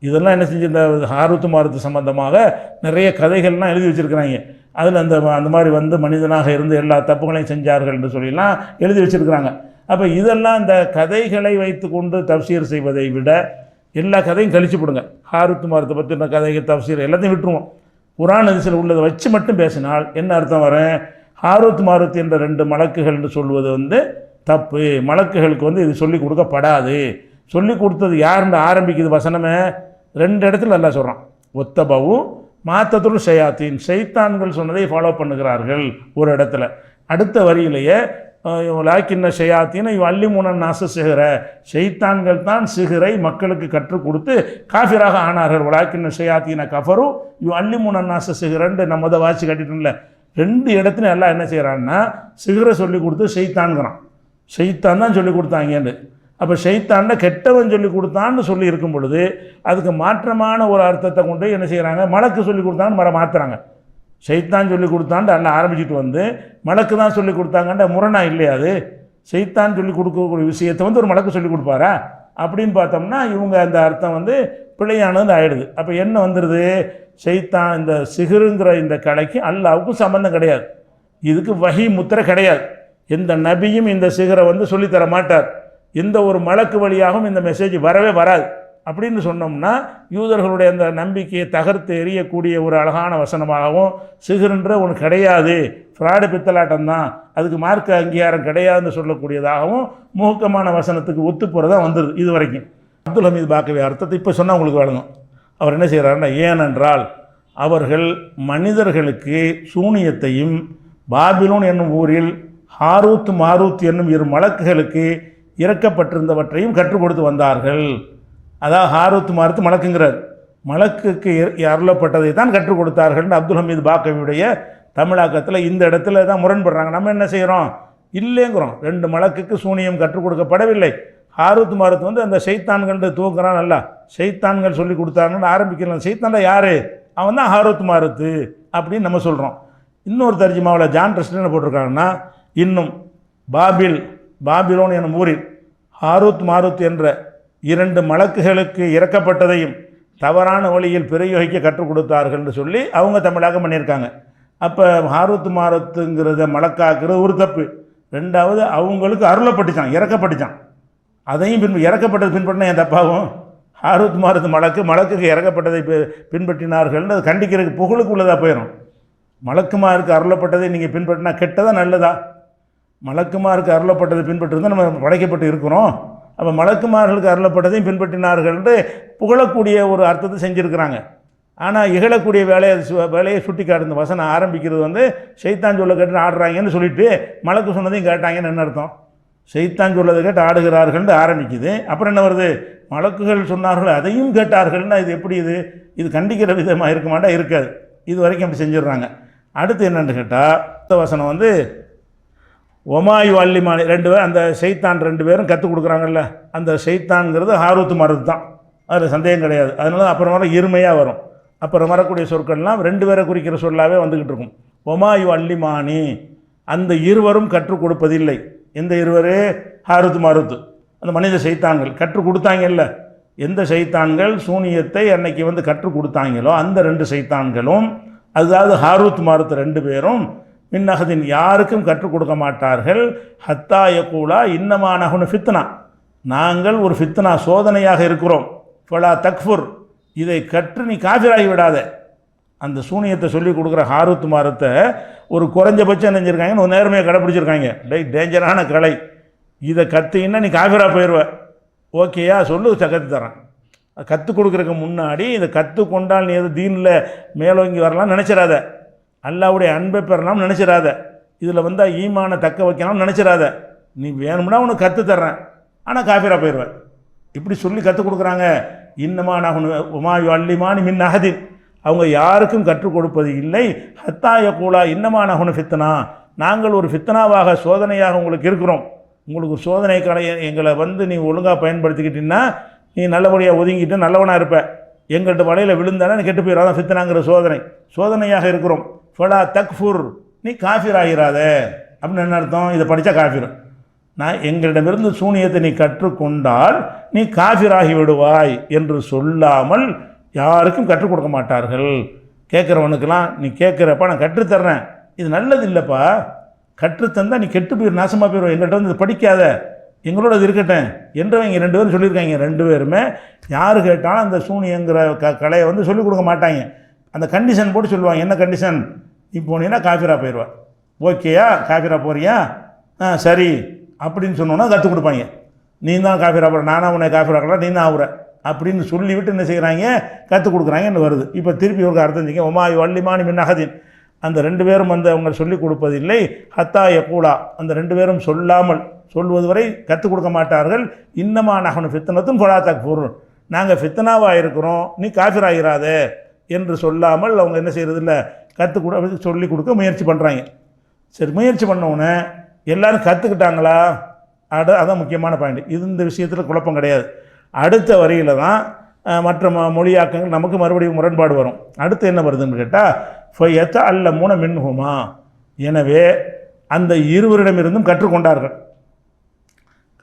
இதெல்லாம் என்ன செஞ்சு இந்த ஹாரூத் மாருத்து சம்பந்தமாக நிறைய கதைகள்லாம் எழுதி வச்சுருக்கிறாங்க. அதில் அந்த மாதிரி மனிதனாக இருந்து எல்லா தப்புகளையும் செஞ்சார்கள் என்று சொல்லிலாம் எழுதி வச்சுருக்கிறாங்க. அப்போ இதெல்லாம் இந்த கதைகளை வைத்து கொண்டு தப்சீர் செய்வதை விட எல்லா கதையும் கழிச்சு போடுங்க. ஹாரூத் மாருத்தை பற்றின கதைகள் தப்சீர் எல்லாத்தையும் விட்டுருவோம். குர்ஆன் ஹதீஸில் உள்ளதை வச்சு மட்டும் பேசினால் என்ன அர்த்தம் வரும்? ஹாரூத் மாருத் என்ற 2 மலக்குகள்னு சொல்வது தப்பு. மலக்குகளுக்கு இது சொல்லிக் கொடுக்கப்படாது. சொல்லிக் கொடுத்தது யாருன்னு ஆரம்பிக்குது வசனமே 2 இடத்துல நல்லா சொல்கிறான். ஒத்தபவும் மாத்தத்துல் ஷயாத்தீன், ஷைத்தான்கள் சொன்னதை ஃபாலோ பண்ணுகிறார்கள் ஒரு இடத்துல. அடுத்த வரியிலேயே லாக்கின்ன ஷயாத்தீனை அல்லிமுன நாச சிகிற, ஷைத்தான்கள் தான் சிகிரை மக்களுக்கு கற்றுக் கொடுத்து காஃபிராக ஆனார்கள். லாக்கின்ன ஷயாத்தீன கஃபரு அல்லிமுன நாச சிகிரன்னு நம்ம அதை வாட்சி கட்டிட்டோம்ல. 2 இடத்துல எல்லாம் என்ன செய்கிறான்னா சிகிரை சொல்லி கொடுத்து ஷைத்தான்கிறான். ஷைத்தான் தான் சொல்லி கொடுத்தாங்கன்னு. அப்போ ஷைத்தான்ல கெட்டவன் சொல்லி கொடுத்தான்னு சொல்லி இருக்கும் பொழுது அதுக்கு மாற்றமான ஒரு அர்த்தத்தை கொண்டு என்ன செய்கிறாங்க, மலக்கு சொல்லி கொடுத்தான்னு மாற்றுறாங்க. ஷைத்தான் சொல்லி கொடுத்தான்னு அல்ல ஆரம்பிச்சுட்டு மலக்கு தான் சொல்லி கொடுத்தாங்கன்ற முரணா இல்லையா? அது ஷைத்தான் சொல்லி கொடுக்கக்கூடிய விஷயத்தை ஒரு மலக்கு சொல்லி கொடுப்பாரா அப்படின்னு பார்த்தோம்னா இவங்க அந்த அர்த்தம் பிழையானது ஆகிடுது. அப்போ என்ன வந்துடுது? ஷைத்தான் இந்த சிகிருங்கிற இந்த கலைக்கு அல்லாவுக்கும் சம்பந்தம் கிடையாது. இதுக்கு வஹி முத்திரை கிடையாது. எந்த நபியும் இந்த சிகரை சொல்லித்தர மாட்டார். எந்த ஒரு மலக்கு வழியாகவும் இந்த மெசேஜ் வரவே வராது. அப்படின்னு சொன்னோம்னா யூதர்களுடைய அந்த நம்பிக்கையை தகர்த்து எறியக்கூடிய ஒரு அழகான வசனமாகவும் சிகிருன்ற ஒன்று கிடையாது, ஃப்ராடு பித்தலாட்டம் தான், அதுக்கு மார்க்க அங்கீகாரம் கிடையாதுன்னு சொல்லக்கூடியதாகவும் முகக்கமான வசனத்துக்கு ஒத்து போகிறதா வந்துடுது இது வரைக்கும். அப்துல் ஹமீத் பாக்கவி அர்த்தத்தை இப்போ சொன்னால் உங்களுக்கு வழங்கும். அவர் என்ன செய்கிறாருன்னா, ஏனென்றால் அவர்கள் மனிதர்களுக்கு சூனியத்தையும் பாபிலோன் என்னும் ஊரில் ஹாரூத் மாரூத் என்னும் 2 மலக்குகளுக்கு இறக்கப்பட்டிருந்தவற்றையும் கற்றுக் கொடுத்து வந்தார்கள். அதாவது ஹாரூத் மாரூத் மலக்குங்கிறார், மலக்குக்கு அருளப்பட்டதை தான் கற்றுக் கொடுத்தார்கள். அப்துல் ஹமீத் பாக்கவியுடைய தமிழாக்கத்தில் இந்த இடத்துல தான் முரண்படுறாங்க. நம்ம என்ன செய்கிறோம்? இல்லைங்கிறோம். 2 மலக்குக்கு சூனியம் கற்றுக் கொடுக்கப்படவில்லை. ஹாரூத் மாரூத் அந்த ஷைத்தான்கள் தூக்குறான், அல்ல ஷைத்தான்கள் சொல்லி கொடுத்தாங்கன்னு ஆரம்பிக்கலாம். ஷைத்தான்ல யார்? அவன் தான் ஹாரூத் மாரூத் அப்படின்னு நம்ம சொல்கிறோம். இன்னொரு தர்ஜிமாவில் ஜான் ட்ரஸ்ட் என்ன போட்டிருக்காங்கன்னா, இன்னும் பாபிலோன் எனும் ஊரில் ஹாரூத் மாரூத் என்ற 2 மலக்குகளுக்கு இறக்கப்பட்டதையும் தவறான வழியில் பிரயோகிக்க கற்றுக் கொடுத்தார்கள் என்று சொல்லி அவங்க தமிழாக்கம் பண்ணியிருக்காங்க. அப்போ ஹாரூத் மாரூத்துங்கிறத மலக்காக்குறது ஒரு தப்பு. 2வது அவங்களுக்கு அருளப்பட்டுச்சான், இறக்கப்பட்டுச்சான். அதையும் இறக்கப்பட்டது பின்பற்றினா என் தப்பாகும்? ஹாரூத் மாரூத் மலக்குக்கு இறக்கப்பட்டதை பின்பற்றினார்கள் அது கண்டிக்கிறதுக்கு புகழுக்கு உள்ளதாக போயிடும். மலக்குமாருக்கு அருளப்பட்டதை நீங்கள் பின்பற்றினா கெட்டதா நல்லதா? மலக்குமாருக்கு அருளப்பட்டதை பின்பற்றி தான் நம்ம படைக்கப்பட்டு இருக்கிறோம். அப்போ மலக்குமார்களுக்கு அருளப்பட்டதையும் பின்பற்றினார்கள்னு புகழக்கூடிய ஒரு அர்த்தத்தை செஞ்சுருக்கிறாங்க. ஆனால் இகழக்கூடிய வேலையை சுட்டி காட்டுந்த வசனம் ஆரம்பிக்கிறது வந்து ஷைத்தான் சொல்ல கேட்டு ஆடுறாங்கன்னு சொல்லிட்டு மலக்கு சொன்னதையும் கேட்டாங்கன்னு என்ன அர்த்தம்? ஷைத்தான் சொல்லதை கேட்டு ஆடுகிறார்கள்னு ஆரம்பிக்குது. அப்புறம் என்ன வருது? மலக்குகள் சொன்னார்கள் அதையும் கேட்டார்கள்னா இது எப்படி? இது கண்டிக்கிற விதமாக இருக்க மாட்டா? இருக்காது. இது வரைக்கும் அப்படி செஞ்சிடுறாங்க. அடுத்து என்னென்னு கேட்டால் வசனம் வந்து ஒமாயு அல்லிமானி ரெண்டு பேர், அந்த ஷைத்தான் ரெண்டு பேரும் கற்றுக் கொடுக்குறாங்கல்ல, அந்த ஷைத்தான்ங்கிறது ஹாரூத் மாரூத் தான், அதில் சந்தேகம் கிடையாது. அதனால அப்புறம் வர இருமையாக வரும். அப்புறம் வரக்கூடிய சொற்கள்லாம் ரெண்டு பேரை குறிக்கிற சொல்லாவே வந்துக்கிட்டு இருக்கும். ஒமாயு அல்லிமானி, அந்த இருவரும் கற்றுக் கொடுப்பதில்லை. எந்த இருவர்? ஹாரூத் மாரூத், அந்த மனித ஷைத்தான்கள் கற்றுக் கொடுத்தாங்கல்ல. எந்த ஷைத்தான்கள் சூனியத்தை அன்னைக்கு வந்து கற்றுக் கொடுத்தாங்களோ அந்த ரெண்டு ஷைத்தான்களும், அதாவது ஹாரூத் மாரூத் ரெண்டு பேரும் மின்னகதின் யாருக்கும் கற்றுக் கொடுக்க மாட்டார்கள். ஹத்தா யகூலா இன்னமா நஹ்னு ஃபித்னா, நாங்கள் ஒரு ஃபித்னா சோதனையாக இருக்கிறோம். ஃபலா தக்ஃபுர், இதை கற்று நீ காஃபிராகி விடாத. அந்த சூனியத்தை சொல்லி கொடுக்குற ஹாரூத் மாரூத்தை ஒரு குறைஞ்சபட்சம் நினைஞ்சிருக்காங்கன்னு ஒரு நேர்மையை கடைப்பிடிச்சிருக்காங்க. டேஞ்சரான கலை, இதை கற்றுன்னா நீ காஃபிராக போயிடுவ. ஓகேயா, சொல்லு, கற்று தரேன். கற்றுக் கொடுக்குறதுக்கு முன்னாடி இதை கற்றுக்கொண்டால் நீ எது தீனில் மேலோங்கி வரலாம் நினச்சிடாத. அல்லாவுடைய அன்பை பெறலாம் நினச்சிடாத. இதில் வந்தால் ஈமானை தக்க வைக்கலாம் நினச்சிடாத. நீ வேணும்னா உனக்கு கற்றுத்தர்றேன், ஆனால் காஃபிராக போயிடுவேன். இப்படி சொல்லி கற்றுக் கொடுக்குறாங்க. இன்னமா நஹ்னு ஒமாயு அல்லிமானி மின் அஹதின், அவங்க யாருக்கும் கற்றுக் கொடுப்பது இல்லை. ஹத்தா யகூலா இன்னமா நஹ்னு ஃபித்னா, நாங்கள் ஒரு ஃபித்னாவாக சோதனையாக உங்களுக்கு இருக்கிறோம். உங்களுக்கு சோதனை கலையை எங்களை வந்து நீ ஒழுங்காக பயன்படுத்திக்கிட்டீங்கன்னா நீ நல்லபடியாக ஒதுங்கிட்டு நல்லவனாக இருப்ப. எங்கள்கிட்ட வலையில் விழுந்தானே கெட்டு போயிடாதான். ஃபித்னாங்கிற சோதனையாக இருக்கிறோம். ஃபலா தக்ஃபுர், நீ காஃபிர் ஆகிறாத. அப்படின்னு என்ன அர்த்தம்? இதை படித்தா காஃபிர். நான் எங்களிடமிருந்து சூனியத்தை நீ கற்றுக்கொண்டால் நீ காஃபிராகி விடுவாய் என்று சொல்லாமல் யாருக்கும் கற்றுக் கொடுக்க மாட்டார்கள். கேட்குறவனுக்கெல்லாம் நீ கேட்குறப்ப நான் கற்றுத்தர்றேன், இது நல்லது இல்லைப்பா, கற்றுத்தந்தால் நீ கெட்டு போயிரு, நாசமாக போயிடும், எங்கள்கிட்ட வந்து இது படிக்காத, எங்களோட இது இருக்கட்டும் என்றவங்க ரெண்டு பேரும் சொல்லியிருக்காங்க. ரெண்டு பேருமே யார் கேட்டாலும் அந்த சூனியங்கிற கலையை வந்து சொல்லிக் கொடுக்க மாட்டாங்க. அந்த கண்டிஷன் போட்டு சொல்லுவாங்க. என்ன கண்டிஷன்? நீ போனீங்கன்னா காஃபிராக போயிடுவேன். ஓகேயா, காஃபிராக போறியா? சரி அப்படின்னு சொன்னோன்னா கற்றுக் கொடுப்பாங்க. நீ தான் காஃபிராக போகிற, நானாக உன்னை காஃபிராக்கலாம், நீ தான் ஆகுற அப்படின்னு சொல்லிவிட்டு என்ன செய்கிறாங்க? கற்றுக் கொடுக்குறாங்கன்னு வருது. இப்போ திருப்பி ஒரு அர்த்தம் செஞ்சீங்க. ஒமாயு அல்லிமானி மின் அஹதின், அந்த ரெண்டு பேரும் வந்து அவங்க சொல்லிக் கொடுப்பதில்லை. ஹத்தா யகூலா, அந்த ரெண்டு பேரும் சொல்லாமல் சொல்வது வரை கற்றுக் கொடுக்க மாட்டார்கள். இன்னமா நஹ்னு ஃபித்னத்துன் ஃபலா தக்ஃபுர், நாங்கள் ஃபித்னாவாக இருக்கிறோம், நீ காஃபிராகிறாத என்று சொல்லாமல் அவங்க என்ன செய்கிறதில்ல, சொல்லிக் கொடுக்க முயற்சி பண்ணுறாங்க. சரி, முயற்சி பண்ணவுடனே எல்லோரும் கற்றுக்கிட்டாங்களா? அதான் முக்கியமான பாயிண்ட். இந்த விஷயத்தில் குழப்பம் கிடையாது. அடுத்த வரியில் தான் மற்ற மொழியாக்கங்கள் நமக்கு மறுபடியும் முரண்பாடு வரும். அடுத்து என்ன வருதுன்னு கேட்டால் ஃபயத்த அல்ல மூன மின்ஹுமா, எனவே அந்த இருவரிடமிருந்தும் கற்றுக்கொண்டார்கள்.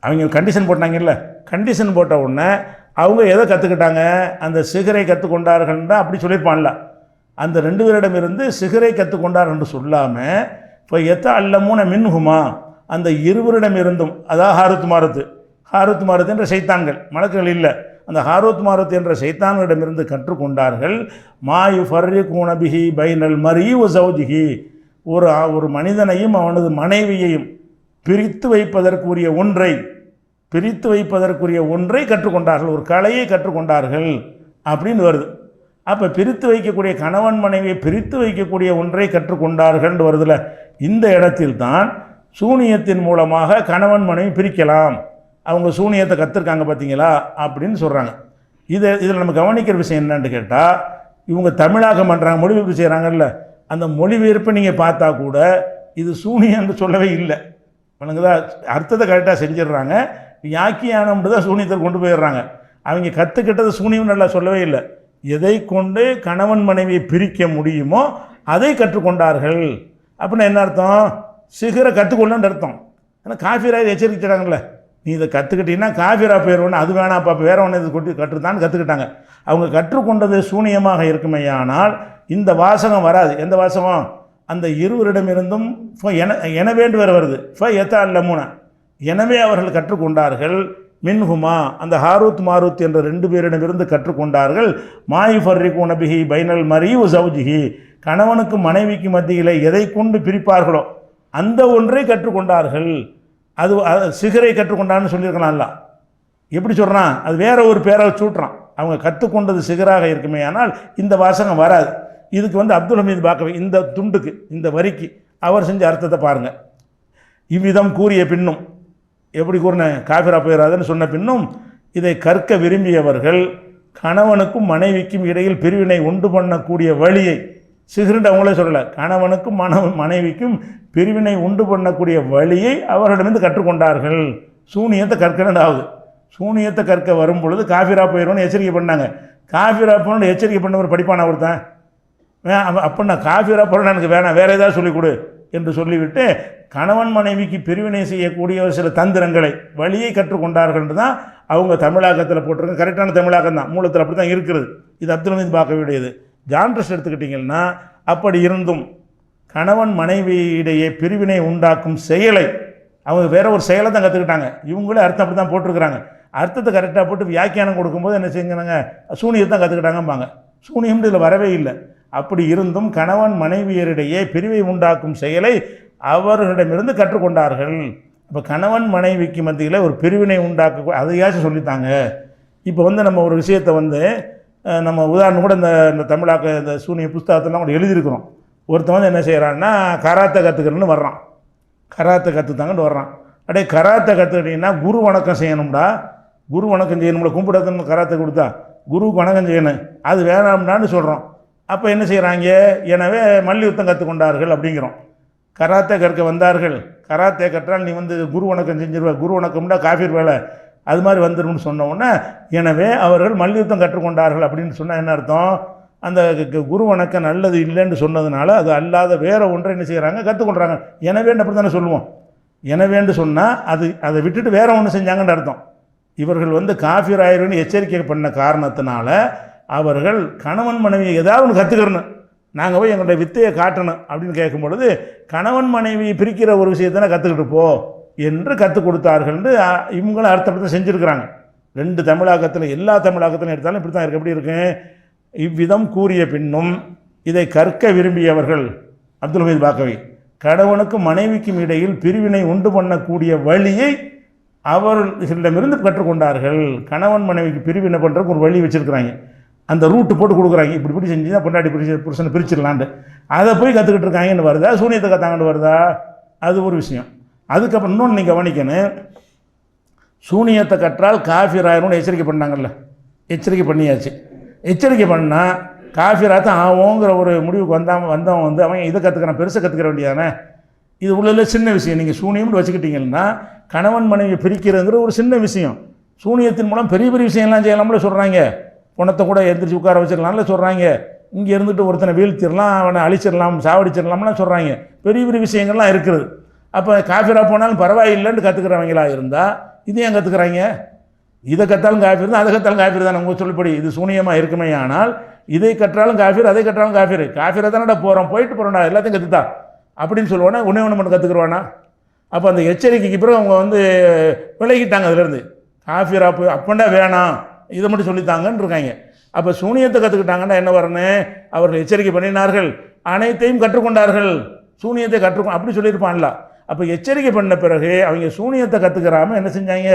அவங்க கண்டிஷன் போட்டாங்கல்ல, கண்டிஷன் போட்ட உடனே அவங்க எதை கற்றுக்கிட்டாங்க? அந்த சிகரை கற்றுக்கொண்டார்கள்னா அப்படி சொல்லியிருப்பான்ல. அந்த ரெண்டு பேரிடமிருந்து சிகரை கற்றுக்கொண்டார் என்று சொல்லாமல் ஃபயத்த அல்ல மூன மின்ஹுமா, அந்த இருவரிடமிருந்தும், அதாவது ஹாரூத் மாரூத் என்ற ஷைத்தான்கள், மலக்குகள் இல்லை, அந்த ஹாரூத் மாரூத் என்ற ஷைத்தான்களிடமிருந்து கற்றுக்கொண்டார்கள். மாயு ஃபர்ரிகூன பிஹி பைனல் மரி வ ஸௌஜிஹி, ஒரு மனிதனையும் அவனது மனைவியையும் பிரித்து வைப்பதற்குரிய ஒன்றை கற்றுக்கொண்டார்கள், ஒரு கலையை கற்றுக்கொண்டார்கள் அப்படின்னு வருது. அப்போ பிரித்து வைக்கக்கூடிய கணவன் மனைவியை பிரித்து வைக்கக்கூடிய ஒன்றை கற்றுக்கொண்டார்கள் வருதுல. இந்த இடத்தில் தான் சூனியத்தின் மூலமாக கணவன் மனைவி பிரிக்கலாம், அவங்க சூனியத்தை கற்றுருக்காங்க பார்த்தீங்களா அப்படின்னு சொல்கிறாங்க. இதில் நம்ம கவனிக்கிற விஷயம் என்னன்னு கேட்டால், இவங்க தமிழாக்கம் பண்ணுறாங்க, மொழிபெயர்ப்பு செய்கிறாங்கல்ல, அந்த மொழிபெயர்ப்பை நீங்கள் பார்த்தா கூட இது சூனியன்னு சொல்லவே இல்லை. வணங்குதா? அர்த்தத்தை கரெக்டாக செஞ்சிடுறாங்க, யாக்கியானம்னு தான் சூனியத்தை கொண்டு போயிடுறாங்க. அவங்க கற்றுக்கிட்டது சூனியம் நல்லா சொல்லவே இல்லை. எதை கொண்டு கணவன் மனைவியை பிரிக்க முடியுமோ அதை கற்றுக்கொண்டார்கள். அப்படின்னா என்ன அர்த்தம்? சிகரை கற்றுக்கொள்ளன்னு அர்த்தம். ஏன்னா காஃபிராக எச்சரிக்கிறாங்கல்ல, நீ இதை கற்றுக்கிட்டீங்கன்னா காஃபிரா போயிடுவோன்னு, அது வேணாம் பாப்பா, வேற ஒன்று இது கொண்டு கற்றுத்தான்னு கற்றுக்கிட்டாங்க. அவங்க கற்றுக்கொண்டது சூனியமாக இருக்குமையானால் இந்த வாசகம் வராது. எந்த வாசகம்? அந்த இருவரிடமிருந்தும் எனவேண்டு வேறு வருது. எத்தா அல்லமுன, எனவே அவர்கள் கற்றுக்கொண்டார்கள். மின்ஹுமா, அந்த ஹாரூத் மாரூத் என்ற ரெண்டு பேரிடமிருந்து கற்றுக்கொண்டார்கள். மாயு ஃபர்ரிகூன பிஹி பைனல் மரி வ ஸௌஜிஹி, கணவனுக்கு மனைவிக்கு மத்தியில் எதை கொண்டு பிரிப்பார்களோ அந்த ஒன்றை கற்றுக்கொண்டார்கள். அது சிகரை கற்றுக்கொண்டான்னு சொல்லியிருக்கலாம்ல. எப்படி சொல்கிறான்? அது வேற ஒரு பேரை சூட்டுறான். அவங்க கற்றுக்கொண்டது சிகராக இருக்குமே, ஆனால் இந்த வாசகம் வராது. இதுக்கு அப்துல் ஹமீத் பாக்கவி இந்த துண்டுக்கு, இந்த வரிக்கு அவர் செஞ்ச அர்த்தத்தை பாருங்கள். இவ்விதம் கூறிய பின்னும், எப்படி கூறின, காஃபிரா போயிடாதுன்னு சொன்ன பின்னும், இதை கற்க விரும்பியவர்கள் கணவனுக்கும் மனைவிக்கும் இடையில் பிரிவினை உண்டு பண்ணக்கூடிய வழியை, சிகருண்டு அவங்களே சொல்லலை, கணவனுக்கும் மனைவிக்கும் பிரிவினை உண்டு பண்ணக்கூடிய வழியை அவர்களிடமிருந்து கற்றுக்கொண்டார்கள். சூனியத்தை கற்கன்னு ஆகுது. சூனியத்தை கற்க வரும் பொழுது காஃபிரா போயிடுவோன்னு எச்சரிக்கை பண்ணாங்க. காஃபிரா போகணுன்னு எச்சரிக்கை பண்ணவர் படிப்பான அவர் தான். அப்படின்னா காஃபிரா போகிறேன்னு எனக்கு வேணாம், வேறு ஏதாவது சொல்லிக் கொடு என்று சொல்லிவிட்டு கணவன் மனைவிக்கு பிரிவினை செய்யக்கூடிய சில தந்திரங்களை, வழியை கற்றுக்கொண்டார்கள் என்று தான் அவங்க தமிழாக்கத்தில் போட்டிருக்க. கரெக்டான தமிழாக்கம் தான், மூலத்தில் அப்படி தான் இருக்கிறது. இது அப்துல் ஹமீத் பாக்கவியுடையது. ஜான்ட்ரஸ் எடுத்துக்கிட்டிங்கன்னா, அப்படி இருந்தும் கணவன் மனைவியிடையே பிரிவினை உண்டாக்கும் செயலை அவங்க வேற ஒரு செயலை தான் கற்றுக்கிட்டாங்க. இவங்களே அர்த்தம் அப்படி தான் போட்டிருக்கிறாங்க. அர்த்தத்தை கரெக்டாக போட்டு வியாக்கியானம் கொடுக்கும்போது என்ன செஞ்சாங்க, சூனியத்தை தான் கற்றுக்கிட்டாங்கம்பாங்க. சூனியம் இதில் வரவே இல்லை. அப்படி இருந்தும் கணவன் மனைவியரிடையே பிரிவை உண்டாக்கும் செயலை அவர்களிடமிருந்து கற்றுக்கொண்டார்கள். இப்போ கணவன் மனைவிக்கு மத்தியில் ஒரு பிரிவினை உண்டாக்க அதையாச்சும் சொல்லித்தாங்க. இப்போ நம்ம ஒரு விஷயத்தை நம்ம உதாரணம் கூட இந்த தமிழாக்க இந்த சூனிய புஸ்தகத்தெல்லாம் கூட எழுதியிருக்கிறோம். ஒருத்தன் என்ன செய்கிறான்னா, கராத்தை கற்றுக்கிறன்னு வர்றான். கராத்தை கற்றுத்தாங்கன்னு வர்றான். அப்படியே கராத்தை கற்றுக்கிட்டீங்கன்னா குரு வணக்கம் செய்யணும்டா, குரு வணக்கம் செய்யணும்ல, கும்பிடத்துன்னு கராத்தை கொடுத்தா குருவுக்கு வணக்கம் செய்யணும், அது வேணாம்னான்னு சொல்கிறோம். அப்போ என்ன செய்கிறாங்க, எனவே மல்யுத்தம் கற்றுக்கொண்டார்கள் அப்படிங்கிறோம். கராத்தே கற்க வந்தார்கள், கராத்தே கற்றால் நீ குரு வணக்கம் செஞ்சிருவ, குரு வணக்கம்னா காஃபிர் வேலை, அது மாதிரி வந்துடும்னு சொன்ன உடனே எனவே அவர்கள் மல்யுத்தம் கற்றுக்கொண்டார்கள் அப்படின்னு சொன்னால் என்ன அர்த்தம், அந்த குரு வணக்கம் நல்லது இல்லைன்னு சொன்னதுனால அது அல்லாத வேற ஒன்றை என்ன செய்கிறாங்க, கற்றுக்கொள்கிறாங்க. எனவேன்னு அப்படி தானே சொல்லுவோம். எனவேன்னு சொன்னால் அதை விட்டுட்டு வேற ஒன்று செஞ்சாங்கன்னு அர்த்தம். இவர்கள் காஃபிர் ஆயிருன்னு எச்சரிக்கை பண்ண காரணத்தினால அவர்கள் கணவன் மனைவியை ஏதாவது ஒன்று கற்றுக்கிறணும், நாங்கள் போய் எங்களுடைய வித்தையை காட்டணும் அப்படின்னு கேட்கும் பொழுது கணவன் மனைவியை பிரிக்கிற ஒரு விஷயத்தானே கற்றுக்கிட்டு போ என்று கற்றுக் கொடுத்தார்கள் என்று இவங்களும் அர்த்தப்பட்டு செஞ்சுருக்கிறாங்க. ரெண்டு தமிழாக்கத்தில், எல்லா தமிழாக்கத்திலும் எடுத்தாலும் இப்படி தான் இருக்குது. எப்படி இருக்கு, இவ்விதம் கூறிய பின்னும் இதை கற்க விரும்பியவர்கள், அப்துல் ஹமீத் பாக்கவி, கணவனுக்கும் மனைவிக்கும் இடையில் பிரிவினை உண்டு பண்ணக்கூடிய வழியை அவர்களிடமிருந்து கற்றுக்கொண்டார்கள். கணவன் மனைவிக்கு பிரிவினை பண்ணுறதுக்கு ஒரு வழி வச்சுருக்கிறாங்க, அந்த ரூட்டு போட்டு கொடுக்குறாங்க. இப்படி செஞ்சு தான் பொண்டாட்டி புருஷனை பிரிச்சிடலான்ட்டு அதை போய் கற்றுக்கிட்டு இருக்காங்கன்னு வருதா, சூனியத்தை கற்றாங்கன்னு வருதா, அது ஒரு விஷயம். அதுக்கப்புறம் இன்னொன்று நீங்கள் கவனிக்கணும், சூனியத்தை கற்றால் காஃபிர் ஆயிரும்னு எச்சரிக்கை பண்ணாங்கல்ல, எச்சரிக்கை பண்ணியாச்சு. எச்சரிக்கை பண்ணால் காஃபிராக தான் ஆகுங்கிற ஒரு முடிவுக்கு வந்தவன் அவன் இதை கற்றுக்கிறான், பெருசாக கற்றுக்கிற வேண்டியதானே. இது உள்ள சின்ன விஷயம். நீங்கள் சூனியம்னு வச்சுக்கிட்டீங்கன்னா கணவன் மனைவி பிரிக்கிறதுங்கிற ஒரு சின்ன விஷயம். சூனியத்தின் மூலம் பெரிய பெரிய விஷயம்லாம் செய்யலாம்ல சொல்கிறாங்க. பணத்தை கூட எந்திரிச்சு உட்கார வச்சிடலாம்ல சொல்கிறாங்க. இங்கே இருந்துட்டு ஒருத்தனை வீழ்த்திடலாம், அவனை அழிச்சிடலாம், சாவடிச்சிடலாம்லாம் சொல்கிறாங்க. பெரிய பெரிய விஷயங்கள்லாம் இருக்குது. அப்போ காஃபிராக போனாலும் பரவாயில்லைன்னு கற்றுக்கிறவங்களாக இருந்தால் இது ஏன் கற்றுக்குறாங்க? இதை கற்றாலும் காஃபிர் தான், அதை கற்றாலும் காஃபிர் தான். உங்கள் சொல்லிப்படி இது சூனியமாக இருக்குமே, ஆனால் இதை கற்றாலும் காஃபிர், அதை கற்றாலும் காஃபிர். காஃபிரை தானடா போகிறோம், போயிட்டு போகிறோம்டா, எல்லாத்தையும் கற்றுத்தா அப்படின்னு சொல்லுவானா, ஒன்று மட்டும் கற்றுக்குருவானா? அப்போ அந்த எச்சரிக்கைக்கு பிறகு அவங்க விலகிட்டாங்க அதிலேருந்து. காஃபிரா போய் அப்பண்டா வேணாம், இதை மட்டும் சொல்லித்தாங்கன்னு இருக்காங்க. அப்போ சூனியத்தை கற்றுக்கிட்டாங்கன்னா என்ன வரணும், அவர்கள் எச்சரிக்கை பண்ணினார்கள், அனைத்தையும் கற்றுக்கொண்டார்கள், சூனியத்தை அப்படி சொல்லியிருப்பான்ல. அப்போ எச்சரிக்கை பண்ண பிறகு அவங்க சூனியத்தை கற்றுக்கிறாமல் என்ன செஞ்சாங்க,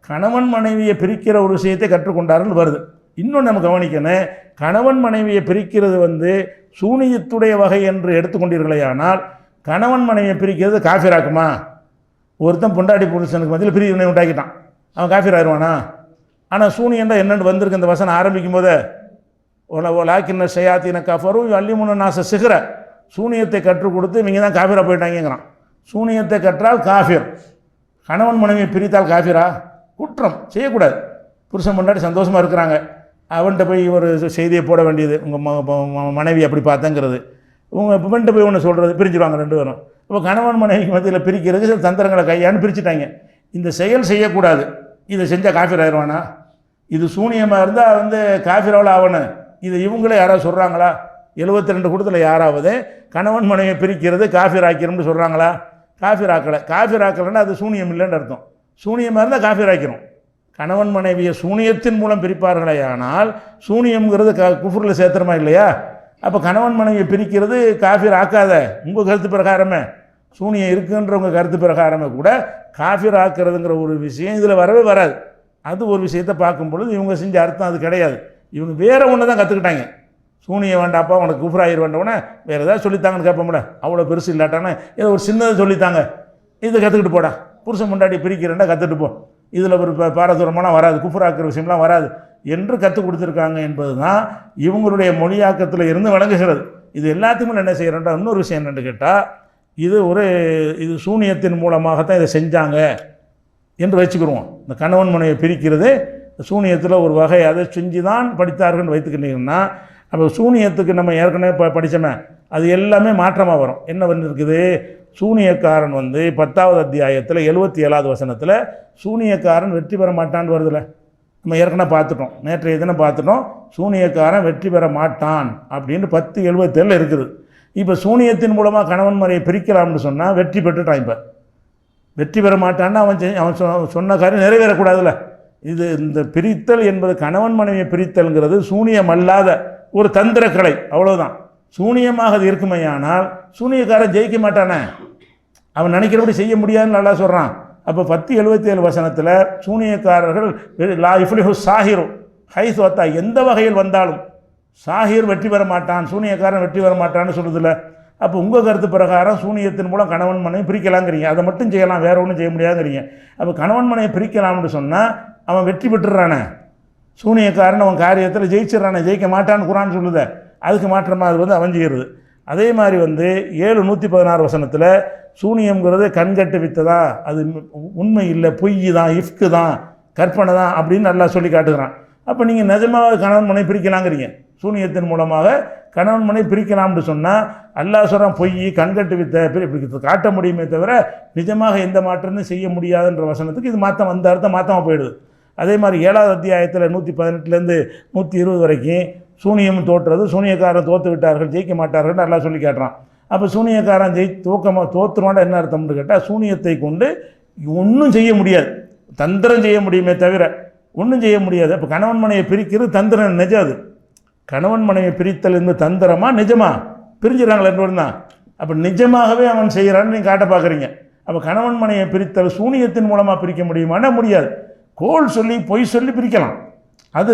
கணவன் மனைவியை பிரிக்கிற ஒரு விஷயத்தை கற்றுக்கொண்டார்கள் வருது. இன்னொன்று நம்ம கவனிக்கணும், கணவன் மனைவியை பிரிக்கிறது சூனியத்துடைய வகை என்று எடுத்துக்கொண்டீர்களே, ஆனால் கணவன் மனைவியை பிரிக்கிறது காஃபிராக்குமா? ஒருத்தன் பொண்டாட்டி புருஷனுக்கு மத்தியில் பிரிவினை உண்டாக்கிட்டான், அவன் காஃபிர் ஆயிடுவானா? ஆனால் சூனியண்டா என்னென்னு வந்திருக்கு இந்த வசனம் ஆரம்பிக்கும் போதே, லாக்கின்ன ஷயாத்தின கஃபரும் அல்லிமுன நாச சிகர, சூனியத்தை கற்றுக் கொடுத்து இவங்க தான் காஃபிரா போயிட்டாங்கிறான். சூனியத்தை கற்றால் காஃபிர், கணவன் மனைவியை பிரித்தால் காஃபிரா? குற்றம் செய்யக்கூடாது. புருஷன் பொண்டாட்டி சந்தோஷமாக இருக்கிறாங்க, அவன்கிட்ட போய் ஒரு செய்தியை போட வேண்டியது, உங்கள் மனைவி அப்படி பார்த்தங்கிறது, உங்கள் பெண்கிட்ட போய் ஒன்று சொல்கிறது, பிரிஞ்சுருவாங்க ரெண்டு பேரும். இப்போ கணவன் மனைவிக்கு மத்தியில் பிரிக்கிறதுக்கு சில தந்திரங்களை கையான்னு பிரிச்சுட்டாங்க. இந்த செயல் செய்யக்கூடாது, இதை செஞ்சால் காஃபிர் ஆயிடுவானா? இது சூனியமாக இருந்தால் காஃபிராவில் ஆகணும். இது இவங்களே யாராவது சொல்கிறாங்களா? 72 கூட்டத்தில் யாராவது கணவன் மனைவியை பிரிக்கிறது காஃபிர் ஆக்கிறோம்னு சொல்கிறாங்களா? காஃபிர் ஆக்கலை. காஃபிர் ஆக்கலைன்னா அது சூனியம் இல்லைன்னு அர்த்தம். சூனியமாக இருந்தால் காஃபிர் ஆக்கிறோம். கணவன் மனைவியை சூனியத்தின் மூலம் பிரிப்பார்களே, ஆனால் சூனியம்ங்கிறது குஃபுரில் சேர்த்துறமா இல்லையா? அப்போ கணவன் மனைவியை பிரிக்கிறது காஃபிர் ஆக்காத, உங்கள் கருத்து பிரகாரமே, சூனியம் இருக்குன்ற உங்கள் கருத்து பிரகாரமே கூட காஃபிர் ஆக்கிறதுங்கிற ஒரு விஷயம் இதில் வரவே வராது. அது ஒரு விஷயத்தை பார்க்கும் பொழுது இவங்க செஞ்ச அர்த்தம் அது கிடையாது. இவங்க வேறு ஒன்று தான் கற்றுக்கிட்டாங்க. சூனியம் வேண்டாப்பா உனக்கு குஃப்ராயிர் வேண்டவுடனே வேறு ஏதாவது சொல்லித்தாங்கன்னு கேட்போம்ல, அவ்வளோ பெருசு இல்லாட்டானே ஏதோ ஒரு சின்னதை சொல்லித்தாங்க, இதை கற்றுக்கிட்டு போடா, புருஷன் முன்னாடி பிரிக்கிறேன்டா கற்றுட்டு போ, இதில் ஒரு பாரதூரமாலாம் வராது, குஃப்ராக்கிற விஷயம்லாம் வராது என்று கற்றுக் கொடுத்துருக்காங்க என்பது தான் இவங்களுடைய மொழியாக்கத்தில் இருந்து வழங்குகிறது. இது எல்லாத்துக்குமே என்ன செய்கிறோன்றா இன்னொரு விஷயம் என்னென்னு கேட்டால், இது சூனியத்தின் மூலமாகத்தான் இதை செஞ்சாங்க என்று வச்சுக்கிடுவோம். இந்த கணவன் மனைவியை பிரிக்கிறது சூனியத்தில் ஒரு வகை, அதை செஞ்சு தான் படித்தார்கள் வைத்துக்கிட்டீங்கன்னா, அப்போ சூனியத்துக்கு நம்ம ஏற்கனவே படித்தோமே அது எல்லாமே மாற்றமாக வரும். என்ன பண்ணிருக்குது, சூனியக்காரன் 10வது அத்தியாயத்தில் 77வது வசனத்தில் சூனியக்காரன் வெற்றி பெற மாட்டான்னு வருதுல்ல, நம்ம ஏற்கனவே பார்த்துட்டோம், நேற்றைய தினம் பார்த்துட்டோம். சூனியக்காரன் வெற்றி பெற மாட்டான் அப்படின்னு 10:77 இருக்குது. இப்போ சூனியத்தின் மூலமாக கணவன் மனைவியை பிரிக்கலாம்னு சொன்னால் வெற்றி பெற்றுட்டான். இப்போ வெற்றி பெற மாட்டான்னா அவன் சொன்ன காரியம் நிறைவேறக்கூடாதுல்ல. இந்த பிரித்தல் என்பது கணவன் மனைவியை பிரித்தல்ங்கிறது சூனியம் அல்லாத ஒரு தந்திரக்கலை, அவ்வளோதான். சூனியமாக அது இருக்குமையானால் சூனியக்காரன் ஜெயிக்க மாட்டானே, அவன் நினைக்கிறபடி செய்ய முடியாதுன்னு நல்லா சொல்கிறான். அப்போ 10:77 வசனத்தில் சூனியக்காரர்கள் லா இஃப்லிஹு சாஹிரு ஹைஸ் வத்தா, எந்த வகையில் வந்தாலும் சாஹிர் வெற்றி பெற மாட்டான், சூனியக்காரன் வெற்றி பெற மாட்டான்னு சொல்லுதில்ல. அப்போ உங்கள் கருத்து பிரகாரம் சூனியத்தின் மூலம் கணவன் மனைவி பிரிக்கலாங்கிறீங்க, அதை மட்டும் செய்யலாம், வேறு ஒன்றும் செய்ய முடியாதுங்கிறீங்க. அப்போ கணவன் மனைவி பிரிக்கலாம்னு சொன்னால் அவன் வெற்றி பெற்றுறானே, சூனியக்காரன் அவன் காரியத்தில் ஜெயிச்சிடறானே, ஜெயிக்க மாட்டான்னு குரான் சொல்லுத, அதுக்கு மாற்றமாக அது அவன் செய்கிறது. அதே மாதிரி 7:116 வசனத்தில் சூனியம்ங்கிறது கண்கட்டு வித்ததா, அது உண்மை இல்லை, பொய் தான், இஃப்கு தான், கற்பனை தான் அப்படின்னு நல்லா சொல்லி காட்டுகிறான். அப்போ நீங்கள் நிஜமாக கணவன் மனைவி பிரிக்கலாங்கிறீங்க, சூனியத்தின் மூலமாக கணவன் மனைவி பிரிக்கலாம்னு சொன்னால் அல்லாஹ் சொல்கிறான் பொய் கண்கட்டு வித்த காட்ட முடியுமே தவிர நிஜமாக எந்த மாற்றமும் செய்ய முடியாதுன்ற வசனத்துக்கு இது மாற்றம் வந்த அர்த்தம் மாற்றமாக போயிடுது. அதே மாதிரி 7வது அத்தியாயத்தில் 118லேருந்து 120 வரைக்கும் சூனியம் தோற்றுறது, சூனியக்காரன் தோற்று விட்டார்கள், ஜெயிக்க மாட்டார்கள் நல்லா சொல்லி காட்டுறான். அப்போ சூனியக்காரன் தோற்றுவான என்ன அர்த்தம்னு கேட்டால், சூனியத்தை கொண்டு ஒன்றும் செய்ய முடியாது, தந்திரம் செய்ய முடியுமே தவிர ஒன்றும் செய்ய முடியாது. அப்போ கணவன் மனையை பிரிக்கிறது தந்திரம், நிஜம். அது கணவன் மனையை பிரித்தல் இந்த தந்திரமா நிஜமா பிரிஞ்சுறாங்களே என்பது தான். அப்போ நிஜமாகவே அவன் செய்கிறான்னு நீங்கள் காட்ட பார்க்குறீங்க. அப்போ கணவன் மனையை பிரித்தல் சூனியத்தின் மூலமாக பிரிக்க முடியுமானா முடியாது. கோல் சொல்லி பொய் சொல்லி பிரிக்கலாம், அது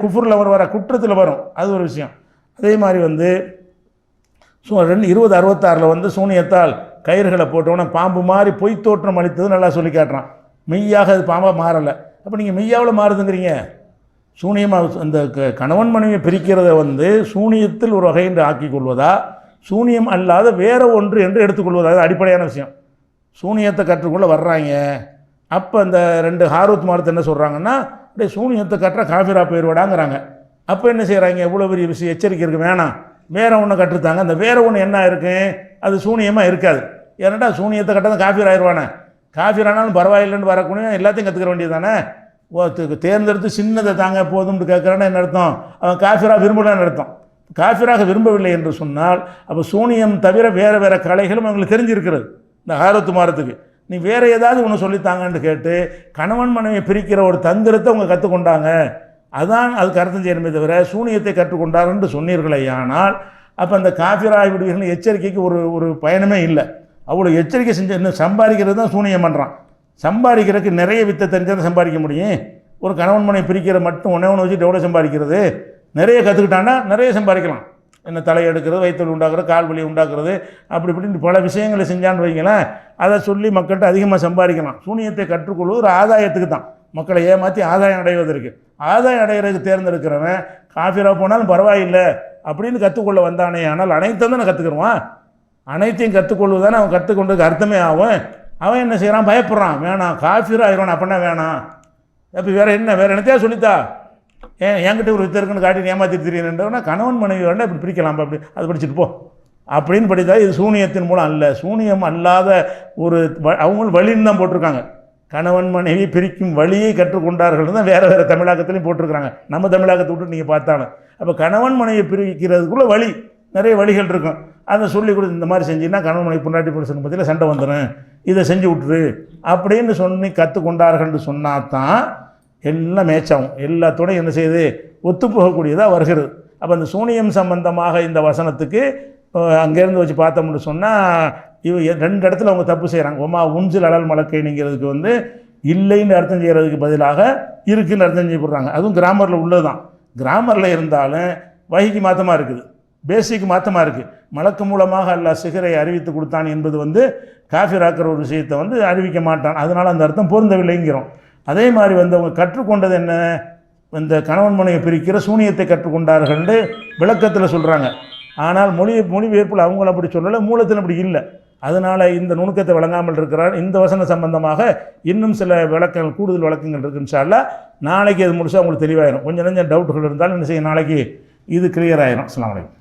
குஃபுரில் வர குற்றத்தில் வரும், அது ஒரு விஷயம். அதே மாதிரி 2066 சூனியத்தால் கயிறுகளை போட்டோன்னே பாம்பு மாதிரி பொய் தோற்றம் அளித்தது நல்லா சொல்லி காட்டுறான். மெய்யாக அது பாம்பாக மாறலை. அப்போ நீங்கள் மெய்யாவில் மாறுதுங்கிறீங்க. சூனியமாக இந்த கணவன் மனைவியை பிரிக்கிறத சூனியத்தில் ஒரு வகை என்று ஆக்கி கொள்வதா, சூனியம் அல்லாத வேற ஒன்று என்று எடுத்துக்கொள்வதா, அது அடிப்படையான விஷயம். சூனியத்தை கற்றுக்கொள்ள வர்றாங்க. அப்போ இந்த 2 ஹாரூத் மாரத் என்ன சொல்கிறாங்கன்னா, அப்படியே சூனியத்தை கட்டுற காஃபிரா போயிடுவாடாங்கிறாங்க. அப்போ என்ன செய்கிறாங்க, எவ்வளோ பெரிய விஷயம் எச்சரிக்கை இருக்குது, வேணாம் வேற ஒன்று கற்றுத்தாங்க. அந்த வேற ஒன்று என்ன இருக்குது, அது சூனியமாக இருக்காது. ஏன்னாட்டா சூனியத்தை கட்டாதான் காஃபிர் ஆயிடுவானே, காஃபிர் ஆனாலும் பரவாயில்லைன்னு வரக்கூடிய எல்லாத்தையும் கற்றுக்கிற வேண்டியது தானே. தேர்ந்தெடுத்து சின்னதை தாங்க போதும்னு கேட்குறான்னா என்ன அர்த்தம், அவன் காஃபிராக விரும்பலன்னு அர்த்தம். காஃபிராக விரும்பவில்லை என்று சொன்னால் அப்போ சூனியம் தவிர வேறு வேறு கலைகளும் அவங்களுக்கு தெரிஞ்சிருக்கிறது. இந்த ஹாரூத் மாரத்துக்கு நீ வேறு ஏதாவது ஒன்று சொல்லித்தாங்கன்னு கேட்டு கணவன் மனைவியை பிரிக்கிற ஒரு தந்திரத்தை அவங்க கற்றுக்கொண்டாங்க, அதான் அதுக்கு அர்த்தம் செய்யணுமே தவிர சூனியத்தை கற்றுக்கொண்டார்கள் சொன்னீர்களே. ஆனால் அப்போ அந்த காஃபிராகி விடுவீர்கள் எச்சரிக்கைக்கு ஒரு பயணமே இல்லை. அவ்வளோ எச்சரிக்கை செஞ்ச இன்னும் சம்பாதிக்கிறது தான் சூனியம் பண்ணுறான். சம்பாதிக்கிறதுக்கு நிறைய வித்தை தெரிஞ்சால் சம்பாதிக்க முடியும். ஒரு கணவன் மனைவி பிரிக்கிற மட்டும் ஒன்று வச்சுட்டு எவ்வளோ சம்பாதிக்கிறது, நிறைய கற்றுக்கிட்டான்னா நிறைய சம்பாதிக்கலாம். என்ன தலையை எடுக்கிறது, வயிற்று உண்டாக்குறது, கால் வலி உண்டாக்குறது, அப்படி இப்படின்னு பல விஷயங்களை செஞ்சான்னு வைங்களேன், அதை சொல்லி மக்கள்கிட்ட அதிகமாக சம்பாதிக்கலாம். சூனியத்தை கற்றுக்கொள்வது ஒரு ஆதாயத்துக்கு தான், மக்களை ஏமாற்றி ஆதாயம் அடைவதற்கு. ஆதாயம் அடைகிறதுக்கு தேர்ந்தெடுக்கிறவன் காஃபிராக போனாலும் பரவாயில்லை அப்படின்னு கற்றுக்கொள்ள வந்தானே. ஆனால் அனைத்தும் தானே கற்றுக்குருவான், அனைத்தையும் கற்றுக்கொள்வது தானே அவன் கற்றுக்கொண்டதுக்கு அர்த்தமே ஆகும். அவன் என்ன செய்கிறான், பயப்படுறான், வேணாம் காஃபிராக ஆயிடுவான், அப்படின்னா வேணாம். அப்போ வேறு என்னத்தையா சொல்லித்தா, என்கிட்ட ஒரு வித்து இருக்குன்னு காட்டி ஏமாற்றிட்டு தெரியுன்றவனா கணவன் மனைவி வேண்டாம் இப்படி பிரிக்கலாம், அப்படி அது படிச்சுட்டு போ அப்படின்னு படித்தா இது சூனியத்தின் மூலம் அல்ல. சூனியம் அல்லாத ஒரு அவங்களும் வழின்னு தான் போட்டிருக்காங்க. கணவன் மனைவி பிரிக்கும் வழியை கற்றுக்கொண்டார்கள் தான் வேறு வேறு தமிழாக்கத்துலையும் போட்டிருக்கிறாங்க. நம்ம தமிழாக்கத்தை விட்டு நீங்கள் பார்த்தாலும் அப்போ கணவன் மனைவி பிரிக்கிறதுக்குள்ளே வழி நிறைய வழிகள் இருக்கும். அதை சொல்லி கொடுத்து இந்த மாதிரி செஞ்சின்னா கணவன் மனைவி பொண்டாட்டி புருஷன் பற்றியில் சண்டை வந்துடும், இதை செஞ்சு விட்டுரு அப்படின்னு சொல்லி கற்றுக்கொண்டார்கள்னு சொன்னாதான் எல்லாம் மேட்சாகும். எல்லாத்தோடையும் என்ன செய்யுது, ஒத்து போகக்கூடியதாக வருகிறது. அப்போ அந்த சூனியம் சம்பந்தமாக இந்த வசனத்துக்கு அங்கேருந்து வச்சு பார்த்தோம்னு சொன்னால் இவ 2 இடத்துல அவங்க தப்பு செய்கிறாங்க. ஒமா உஞ்சில் அழல் மலக்கைங்கிறதுக்கு இல்லைன்னு அர்த்தம் செய்கிறதுக்கு பதிலாக இருக்குன்னு அர்த்தம் செஞ்சு போடுறாங்க. அதுவும் கிராமரில் உள்ளது தான். கிராமரில் இருந்தாலும் வஹிக்கு மாற்றமாக இருக்குது, பேசிக்கு மாற்றமாக இருக்குது. மலக்கு மூலமாக அல்லாஹ் சிஹரை அறிவித்து கொடுத்தான் என்பது வந்து காஃபிராக்கிற ஒரு விஷயத்தை வந்து அறிவிக்க மாட்டான். அதனால் அந்த அர்த்தம் பொருந்தவில்லைங்கிறோம். அதே மாதிரி வந்து அவங்க கற்றுக்கொண்டது என்ன, இந்த கணவன் மனையை பிரிக்கிற சூனியத்தை கற்றுக்கொண்டார்கள்னு விளக்கத்தில் சொல்கிறாங்க. ஆனால் மொழிபெயர்ப்பில் அவங்கள அப்படி சொல்லலை, மூலத்தில் அப்படி இல்லை. அதனால் இந்த நுணுக்கத்தை வழங்காமல் இருக்கிறார். இந்த வசன சம்பந்தமாக இன்னும் சில விளக்கங்கள், கூடுதல் விளக்கங்கள் இருக்குன்னு இன்ஷா அல்லாஹ். நாளைக்கு அது முடிச்சா உங்களுக்கு தெளிவாயிரும். கொஞ்சம் டவுட்டுகள் இருந்தாலும் என்ன செய்ய, நாளைக்கு இது கிளியர் ஆயிரும். அஸ்ஸலாமு அலைக்கும்.